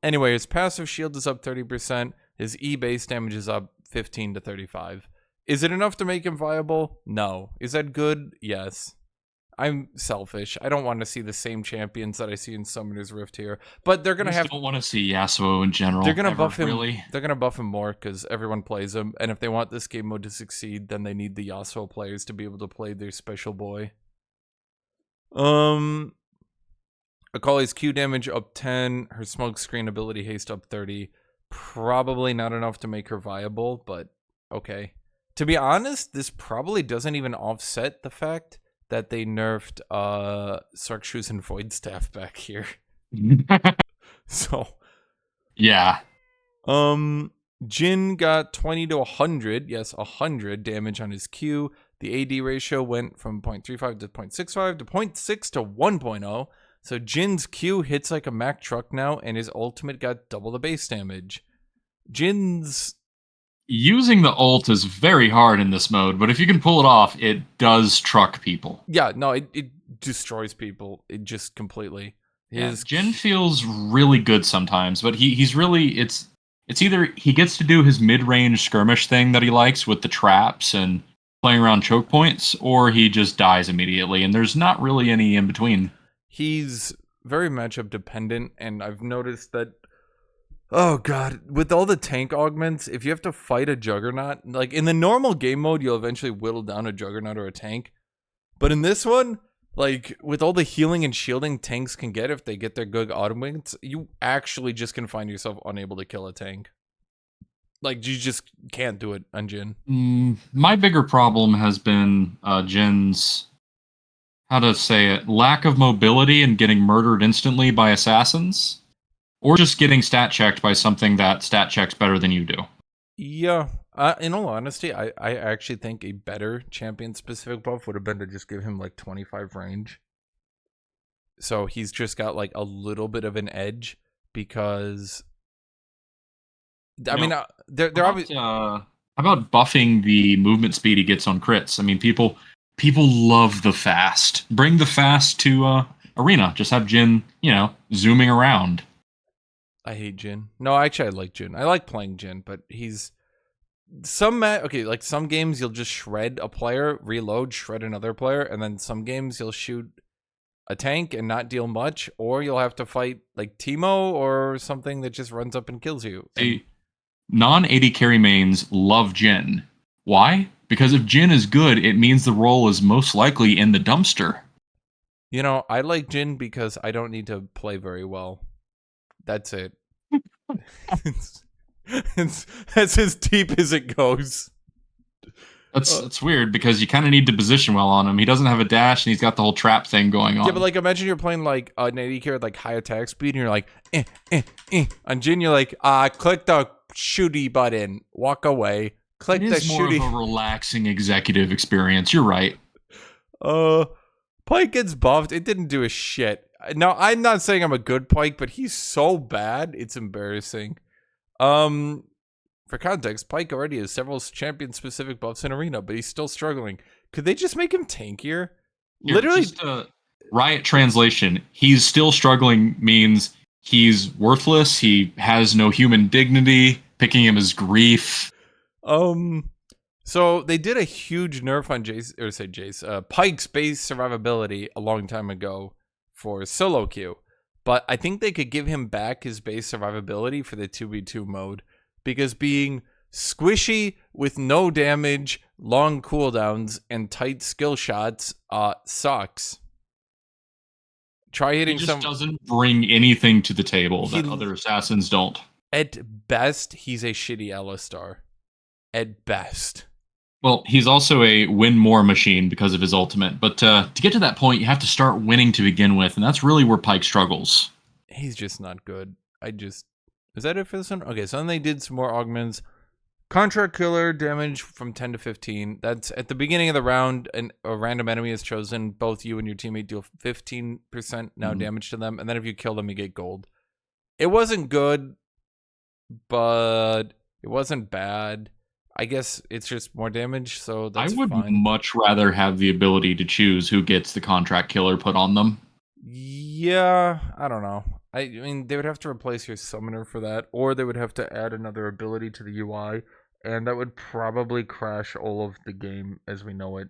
Anyway, his passive shield is up 30%. His E base damage is up 15 to 35. Is it enough to make him viable? No. Is that good? Yes. I'm selfish. I don't want to see the same champions that I see in Summoner's Rift here. But they're gonna have. I don't want to see Yasuo in general. They're gonna buff him. Really. They're gonna buff him more because everyone plays him, and if they want this game mode to succeed, then they need the Yasuo players to be able to play their special boy. Akali's Q damage up 10. Her smoke screen ability haste up 30. Probably not enough to make her viable, but okay. To be honest, this probably doesn't even offset the fact that they nerfed Sarkshoes and Void Staff back here. So yeah. Jin got 20 to 100. Yes, 100 damage on his Q. The AD ratio went from 0.35 to 0.65 to 0.6 to 1.0. So Jin's Q hits like a Mack truck now, and his ultimate got double the base damage. Jin's... Using the ult is very hard in this mode, but if you can pull it off, it does truck people. Yeah, no, it destroys people. It just completely... Jin feels really good sometimes, but he's really... It's either he gets to do his mid-range skirmish thing that he likes with the traps and playing around choke points, or he just dies immediately, and there's not really any in between. He's very matchup dependent, and I've noticed that, oh god, with all the tank augments, if you have to fight a juggernaut, like in the normal game mode, you'll eventually whittle down a juggernaut or a tank. But in this one, like with all the healing and shielding tanks can get if they get their good augments, you actually just can find yourself unable to kill a tank. Like, you just can't do it on Jin. My bigger problem has been Jin's... how to say it, lack of mobility and getting murdered instantly by assassins, or just getting stat checked by something that stat checks better than you do. Yeah, in all honesty, I actually think a better champion-specific buff would have been to just give him like 25 range. So he's just got like a little bit of an edge because... I mean, they're obviously... How about buffing the movement speed he gets on crits? I mean, people love the fast. Bring the fast to arena. Just have Jin, zooming around. I hate Jin. No, actually, I like Jin. I like playing Jin, but he's like some games you'll just shred a player, reload, shred another player, and then some games you'll shoot a tank and not deal much, or you'll have to fight like Teemo or something that just runs up and kills you. Non-AD carry mains love Jin. Why? Because if Jin is good, it means the role is most likely in the dumpster. I like Jin because I don't need to play very well. That's it. That's as deep as it goes. That's weird because you kind of need to position well on him. He doesn't have a dash and he's got the whole trap thing going on. Yeah, but like imagine you're playing like an AD carry with like high attack speed and you're like, On Jin, you're like, click the shooty button, walk away. Click it the is more of a relaxing executive experience. You're right. Uh, Pike gets buffed. It didn't do a shit. Now, I'm not saying I'm a good Pike, but he's so bad, it's embarrassing. For context, Pike already has several champion-specific buffs in Arena, but he's still struggling. Could they just make him tankier? Here, Literally, just a Riot translation. He's still struggling means he's worthless. He has no human dignity. Picking him is grief. So they did a huge nerf on Pike's base survivability a long time ago for solo queue. But I think they could give him back his base survivability for the 2v2 mode, because being squishy with no damage, long cooldowns, and tight skill shots sucks. Try hitting He just doesn't bring anything to the table that other assassins don't. At best, he's a shitty Alistar. At best. Well, he's also a win more machine because of his ultimate. But to get to that point, you have to start winning to begin with, and that's really where Pike struggles. He's just not good. Is that it for this one? Okay, so then they did some more augments. Contract Killer damage from 10 to 15. That's at the beginning of the round, and a random enemy is chosen. Both you and your teammate deal 15% now damage to them, and then if you kill them, you get gold. It wasn't good, but it wasn't bad. I guess it's just more damage, so that's fine. I would much rather have the ability to choose who gets the Contract Killer put on them. Yeah, I don't know. I mean, they would have to replace your summoner for that, or they would have to add another ability to the UI, and that would probably crash all of the game as we know it,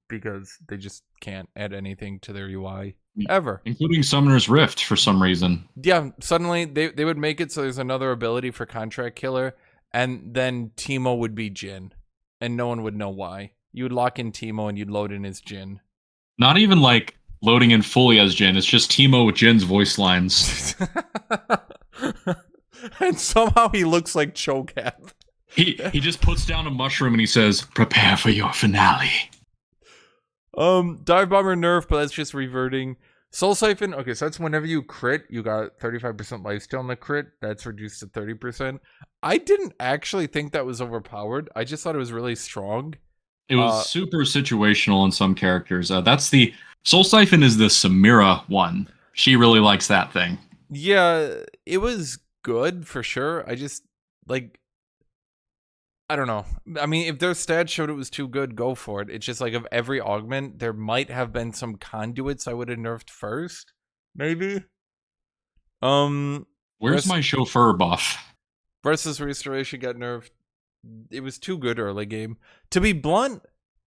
because they just can't add anything to their UI ever. Including Summoner's Rift for some reason. Yeah, suddenly they would make it so there's another ability for Contract Killer, and then Teemo would be Jhin, and no one would know why. You would lock in Teemo and you'd load in his Jhin. Not even like loading in fully as Jhin. It's just Teemo with Jin's voice lines. And somehow he looks like Cho'Gath. He just puts down a mushroom and he says, "Prepare for your finale." Dive Bomber nerf, but that's just reverting. Soul Siphon, okay, so that's whenever you crit, you got 35% lifesteal on the crit. That's reduced to 30%. I didn't actually think that was overpowered. I just thought it was really strong. It was super situational in some characters. That's the Soul Siphon is the Samira one. She really likes that thing. Yeah, it was good for sure. I just, like, I don't know. I mean, if their stats showed it was too good, go for it. It's just like of every augment, there might have been some conduits I would have nerfed first. Maybe. Where's my chauffeur buff? Versus Restoration got nerfed. It was too good early game. To be blunt,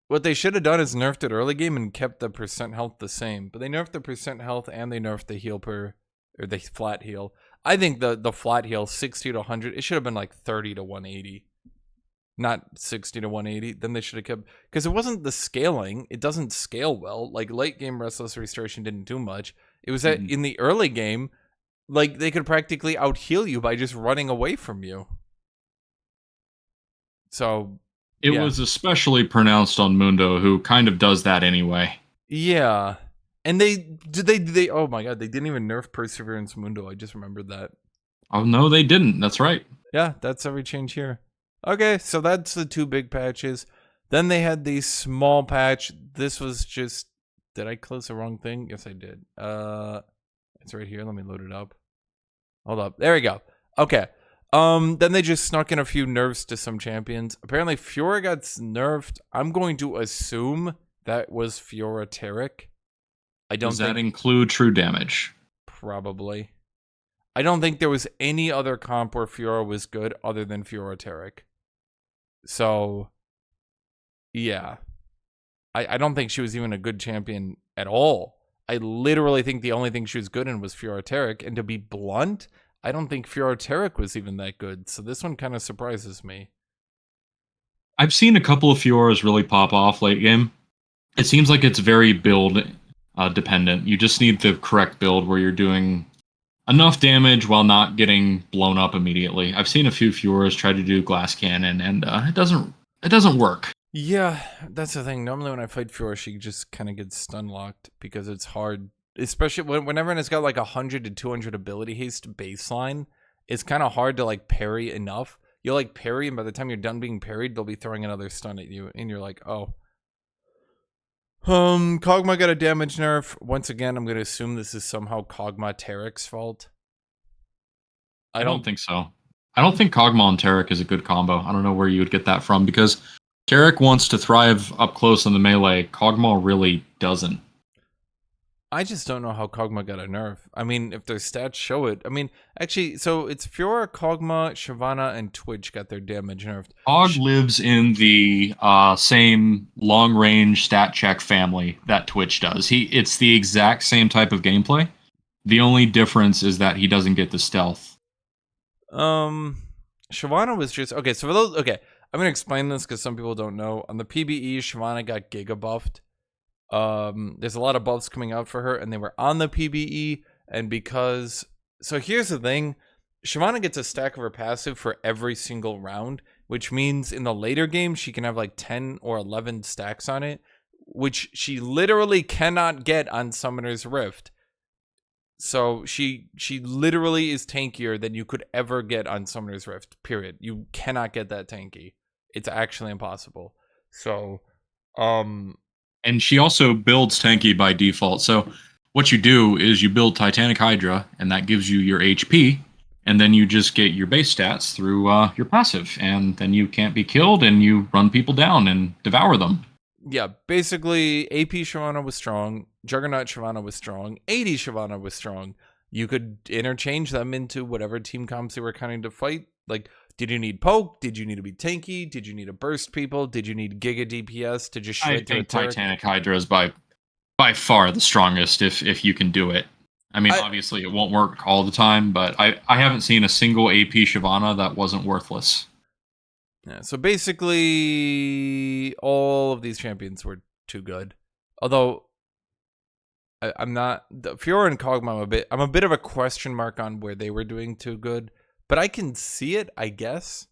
what they should have done is nerfed it early game and kept the percent health the same. But they nerfed the percent health and they nerfed the heal or the flat heal. I think the flat heal, 60 to 100, it should have been like 30 to 180. Not 60 to 180. Then they should have kept, because it wasn't the scaling. It doesn't scale well. Like late game Restless Restoration didn't do much. It was that in the early game, like they could practically out heal you by just running away from you. So it was especially pronounced on Mundo, who kind of does that anyway. Yeah. And they oh my god, they didn't even nerf Perseverance Mundo. I just remembered that. Oh no, they didn't. That's right. Yeah, that's every change here. Okay, so that's the two big patches. Then they had the small patch. This was just, did I close the wrong thing? Yes, I did. It's right here. Let me load it up. Hold up. There we go. Okay. Then they just snuck in a few nerfs to some champions. Apparently Fiora got nerfed. I'm going to assume that was Fiora Taric. Does that include true damage? Probably. I don't think there was any other comp where Fiora was good other than Fiora Taric. So, yeah. I don't think she was even a good champion at all. I literally think the only thing she was good in was Fiora Taric. And to be blunt, I don't think Fiora Taric was even that good. So this one kind of surprises me. I've seen a couple of Fioras really pop off late game. It seems like it's very build dependent. You just need the correct build where you're doing enough damage while not getting blown up immediately. I've seen a few Fioras try to do glass cannon, and it doesn't work. Yeah, that's the thing. Normally when I fight Fiora, she just kind of gets stun locked because it's hard, especially when everyone has got like 100 to 200 ability haste baseline. It's kind of hard to like parry enough. You'll like parry, and by the time you're done being parried, they'll be throwing another stun at you, and you're like, oh. Kog'Maw got a damage nerf. Once again, I'm gonna assume this is somehow Kog'Maw Tarek's fault. I I don't don't. think so. I don't think Kog'Maw and Tarek is a good combo. I don't know where you would get that from because Tarek wants to thrive up close in the melee. Kog'Maw really doesn't. I just don't know how Kog'Maw got a nerf. I mean, if their stats show it. I mean, actually, so it's Fiora, Kog'Maw, Shyvana, and Twitch got their damage nerfed. Hog lives in the same long range stat check family that Twitch does. It's the exact same type of gameplay. The only difference is that he doesn't get the stealth. Shyvana was just okay. So for those, okay, I'm gonna explain this because some people don't know. On the PBE, Shyvana got giga buffed. There's a lot of buffs coming out for her, and they were on the PBE. And because, so here's the thing, Shyvana gets a stack of her passive for every single round, which means in the later game she can have like 10 or 11 stacks on it, which she literally cannot get on Summoner's Rift. So she literally is tankier than you could ever get on Summoner's Rift. Period. You cannot get that tanky. It's actually impossible. So, And she also builds tanky by default. So what you do is you build Titanic Hydra, and that gives you your HP, and then you just get your base stats through your passive, and then you can't be killed, and you run people down and devour them. yeah, basically AP Shyvana was strong, Juggernaut Shyvana was strong, 80 Shyvana was strong. You could interchange them into whatever team comps you were kind of to fight. Like, did you need poke? Did you need to be tanky? Did you need to burst people? Did you need Giga DPS to just I shred through a think turret? Titanic Hydra is by far the strongest if you can do it. I mean, obviously it won't work all the time, but I haven't seen a single AP Shyvana that wasn't worthless. Yeah, so basically all of these champions were too good. Although I'm not Fiora and Kog'Maw. I'm a bit of a question mark on where they were doing too good, but I can see it, I guess.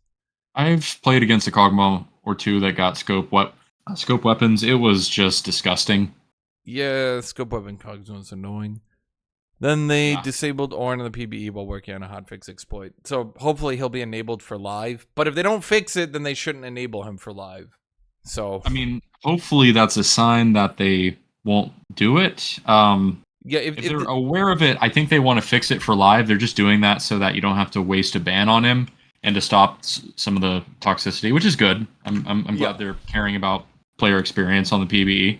I've played against a Kog'Maw or two that got scope weapons. It was just disgusting. Yeah, scope weapon Cogs was annoying. Then they Yeah. disabled Ornn in the PBE while working on a hotfix exploit. So hopefully he'll be enabled for live. But if they don't fix it, then they shouldn't enable him for live. So I mean, hopefully that's a sign that they won't do it. yeah, If they're aware of it, I think they want to fix it for live. They're just doing that so that you don't have to waste a ban on him and to stop some of the toxicity, which is good. I'm Yeah. glad they're caring about player experience on the PBE.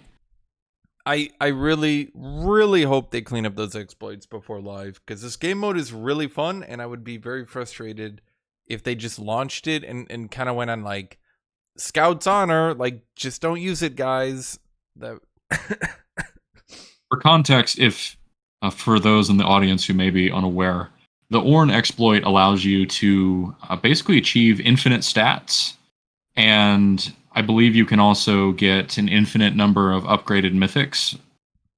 I really, really hope they clean up those exploits before live, because this game mode is really fun, and I would be very frustrated if they just launched it and kind of went on like Scout's Honor, like just don't use it, guys. That For context, if for those in the audience who may be unaware, the Ornn exploit allows you to basically achieve infinite stats, and I believe you can also get an infinite number of upgraded mythics.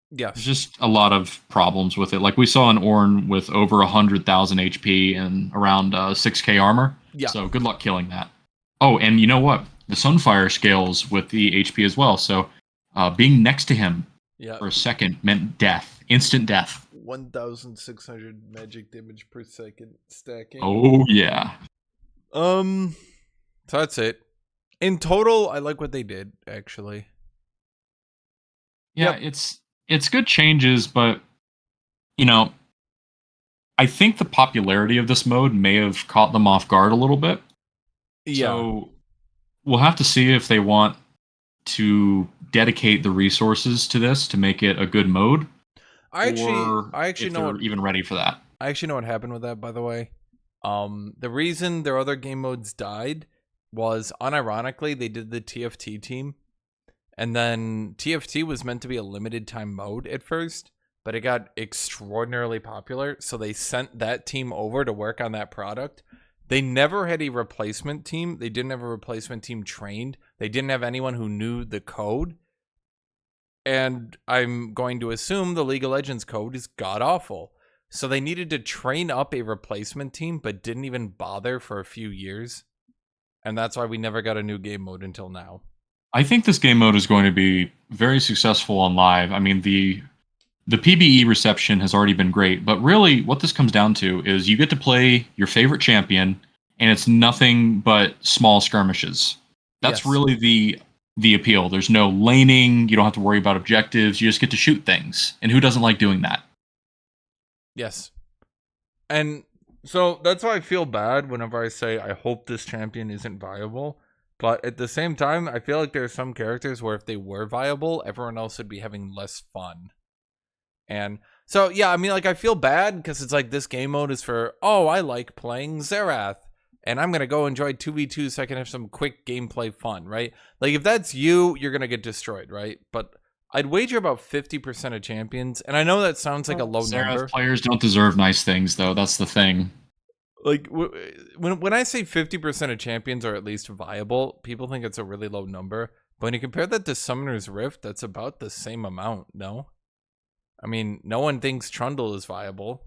yes. There's just a lot of problems with it. Like we saw an Ornn with over 100,000 HP and around 6k armor. Yeah. So good luck killing that. Oh, and you know what? The Sunfire scales with the HP as well. So being next to him Yeah. for a second meant death, instant death. 1,600 magic damage per second stacking. Oh yeah. So that's it. In total, I like what they did, actually. Yeah, it's good changes, but you know, I think the popularity of this mode may have caught them off guard a little bit. Yeah. So we'll have to see if they want to dedicate the resources to this to make it a good mode. I actually if know they're what, even ready for that. I actually know what happened with that, by the way. The reason their other game modes died was, unironically, they did the TFT team, and then TFT was meant to be a limited time mode at first, but it got extraordinarily popular, so they sent that team over to work on that product. They never had a replacement team. They didn't have a replacement team trained. They didn't have anyone who knew the code. And I'm going to assume the League of Legends code is god awful. So they needed to train up a replacement team, but didn't even bother for a few years. And that's why we never got a new game mode until now. I think this game mode is going to be very successful on live. I mean, the PBE reception has already been great, but really what this comes down to is you get to play your favorite champion, and it's nothing but small skirmishes. That's Yes. really the appeal. There's no laning. You don't have to worry about objectives. You just get to shoot things. And who doesn't like doing that? Yes. And so that's why I feel bad whenever I say I hope this champion isn't viable. But at the same time, I feel like there are some characters where if they were viable, everyone else would be having less fun. And so, yeah, I mean, like, I feel bad because it's like this game mode is for, oh, I like playing Xerath, and I'm going to go enjoy 2v2 so I can have some quick gameplay fun, right? Like, if that's you, you're going to get destroyed, right? But I'd wager about 50% of champions, and I know that sounds like a low number. Xerath players don't deserve nice things, though. That's the thing. Like, when I say 50% of champions are at least viable, people think it's a really low number. But when you compare that to Summoner's Rift, that's about the same amount, no? I mean, no one thinks Trundle is viable.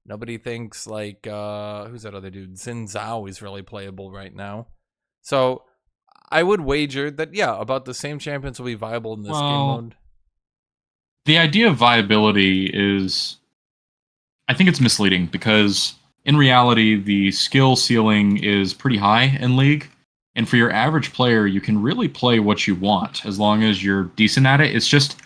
Nobody thinks, like, who's that other dude? Xin Zhao is really playable right now. So, I would wager that, yeah, about the same champions will be viable in this game mode. The idea of viability is, I think it's misleading because in reality, the skill ceiling is pretty high in League. And for your average player, you can really play what you want as long as you're decent at it. It's just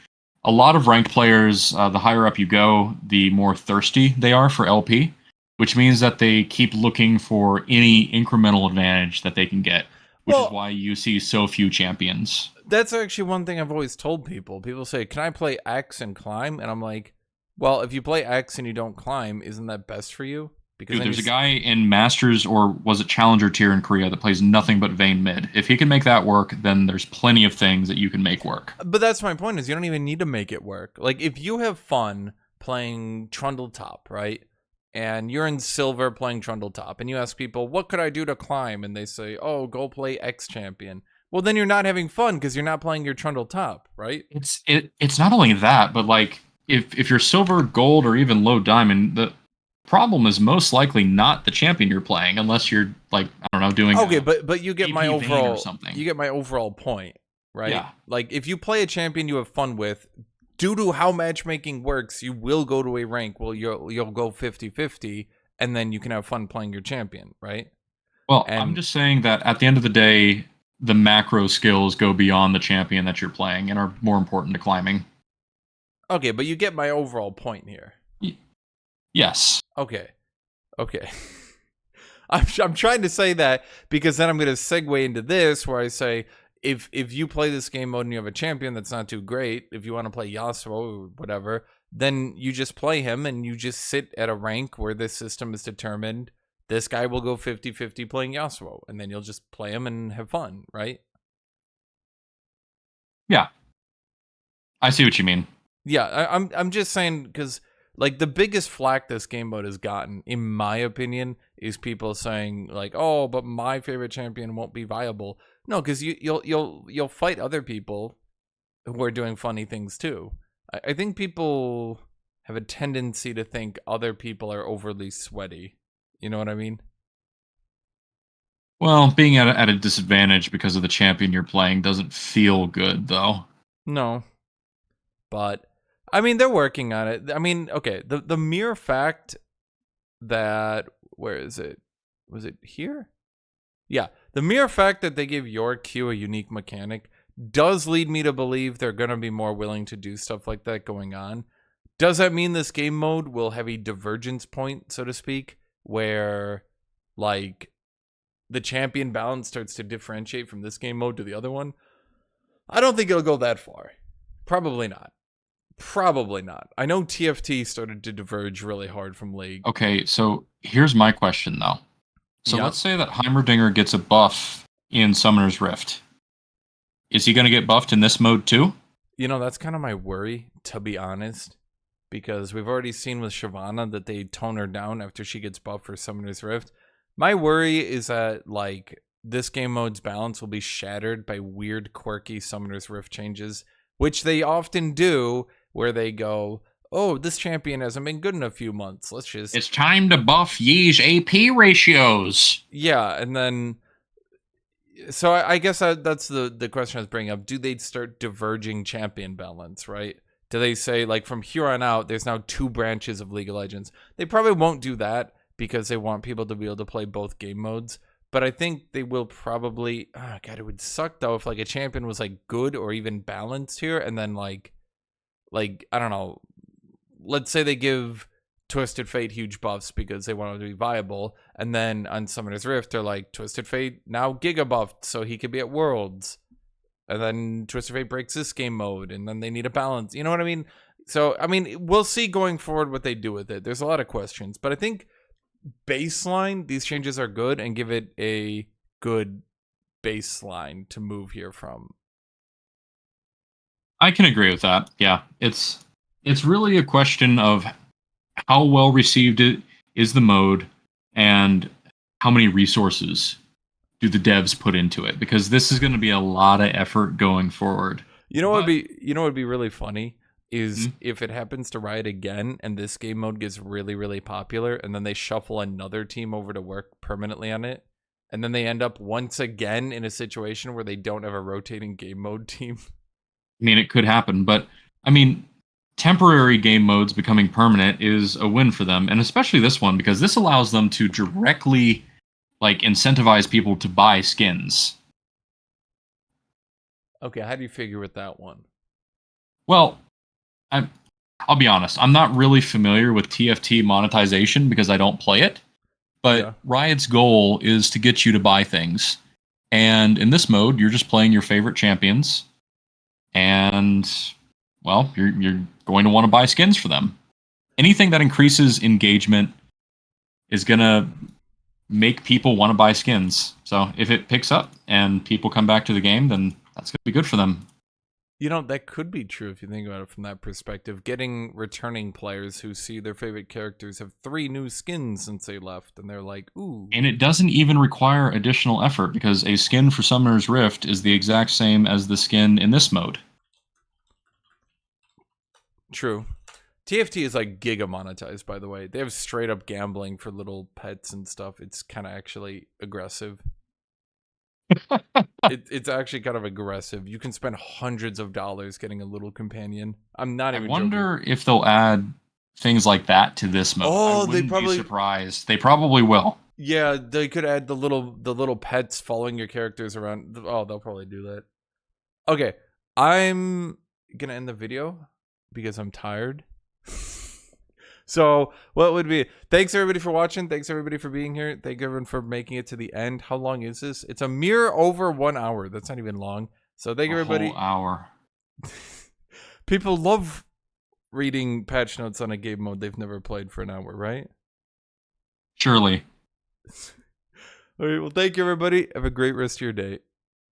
a lot of ranked players, the higher up you go, the more thirsty they are for LP, which means that they keep looking for any incremental advantage that they can get, which is why you see so few champions. That's actually one thing I've always told people. People say, can I play X and climb? And I'm like, well, if you play X and you don't climb, isn't that best for you? Because dude, there's a guy in Masters, or was it Challenger tier in Korea, that plays nothing but Vayne mid. If he can make that work, then there's plenty of things that you can make work. But that's my point, is you don't even need to make it work. Like, if you have fun playing Trundle top, right? And you're in silver playing Trundle top, and you ask people, what could I do to climb? And they say, oh, go play X champion. Well, then you're not having fun because you're not playing your Trundle top, right? It's not only that, but like if you're silver, gold, or even low diamond, the problem is most likely not the champion you're playing, unless you're like, I don't know, doing okay, but you get my overall something. You get my overall point, right? Yeah. Like, if you play a champion you have fun with, due to how matchmaking works, you will go to a rank where you'll go 50-50, and then you can have fun playing your champion, right? Well, I'm just saying that at the end of the day, the macro skills go beyond the champion that you're playing and are more important to climbing. Okay, but you get my overall point here. Yes. Okay. I'm trying to say that because then I'm going to segue into this where I say, if you play this game mode and you have a champion that's not too great, if you want to play Yasuo or whatever, then you just play him and you just sit at a rank where this system is determined. This guy will go 50-50 playing Yasuo, and then you'll just play him and have fun, right? Yeah. I see what you mean. Yeah, I'm just saying, because like the biggest flack this game mode has gotten, in my opinion, is people saying like, "Oh, but my favorite champion won't be viable." No, because you'll fight other people who are doing funny things too. I think people have a tendency to think other people are overly sweaty. You know what I mean? Well, being at a disadvantage because of the champion you're playing doesn't feel good, though. No. But, I mean, they're working on it. I mean, okay, the mere fact that... Where is it? Was it here? Yeah. The mere fact that they give your Q a unique mechanic does lead me to believe they're going to be more willing to do stuff like that going on. Does that mean this game mode will have a divergence point, so to speak, where, like, the champion balance starts to differentiate from this game mode to the other one? I don't think it'll go that far. Probably not. I know TFT started to diverge really hard from League. Okay, so here's my question, though. So let's say that Heimerdinger gets a buff in Summoner's Rift. Is he going to get buffed in this mode too? You know, that's kind of my worry, to be honest. Because we've already seen with Shyvana that they tone her down after she gets buffed for Summoner's Rift. My worry is that, like, this game mode's balance will be shattered by weird, quirky Summoner's Rift changes, which they often do, where they go, oh, this champion hasn't been good in a few months. It's time to buff Yee's AP ratios. Yeah, and then... So I guess that's the question I was bringing up. Do they start diverging champion balance, right? Do they say, like, from here on out, there's now 2 branches of League of Legends? They probably won't do that because they want people to be able to play both game modes. but I think they will probably. Oh, God, it would suck though if like a champion was like good or even balanced here, and then like I don't know. Let's say they give Twisted Fate huge buffs because they want it to be viable, and then on Summoner's Rift they're like Twisted Fate now giga buffed so he could be at Worlds, and then Twisted Fate breaks this game mode, and then they need a balance. You know what I mean? So I mean, we'll see going forward what they do with it. There's a lot of questions, but I think baseline these changes are good and give it a good baseline to move here from. I can agree with that. Yeah, it's really a question of how well received it is the mode and how many resources do the devs put into it, because this is going to be a lot of effort going forward. What would be really funny is if it happens to Riot again and this game mode gets really, really popular, and then they shuffle another team over to work permanently on it, and then they end up once again in a situation where they don't have a rotating game mode team. I mean, it could happen, but I mean, temporary game modes becoming permanent is a win for them, and especially this one, because this allows them to directly like incentivize people to buy skins. Okay, how do you figure with that one? Well, I'll be honest, I'm not really familiar with TFT monetization because I don't play it, but Yeah. Riot's goal is to get you to buy things. And in this mode, you're just playing your favorite champions, and well, you're going to want to buy skins for them. Anything that increases engagement is going to make people want to buy skins. So if it picks up and people come back to the game, then that's going to be good for them. You know, that could be true if you think about it from that perspective. Getting returning players who see their favorite characters have 3 new skins since they left, and they're like, ooh. And it doesn't even require additional effort, because a skin for Summoner's Rift is the exact same as the skin in this mode. True. TFT is like giga monetized, by the way. They have straight up gambling for little pets and stuff. It's kind of actually aggressive. It's actually kind of aggressive. You can spend hundreds of dollars getting a little companion. I'm not I even wonder joking. if they'll add things like that to this mode. Oh, I they wouldn't probably be surprised. They probably will. Yeah, they could add the little pets following your characters around. Oh, they'll probably do that. Okay, I'm gonna end the video because I'm tired. So what would be, thanks everybody for watching, thanks everybody for being here, thank everyone for making it to the end. How long is this? It's a mere over 1 hour. That's not even long. So thank everybody. Whole hour. People love reading patch notes on a game mode they've never played for an hour, right? Surely. All right, well, thank you everybody, have a great rest of your day.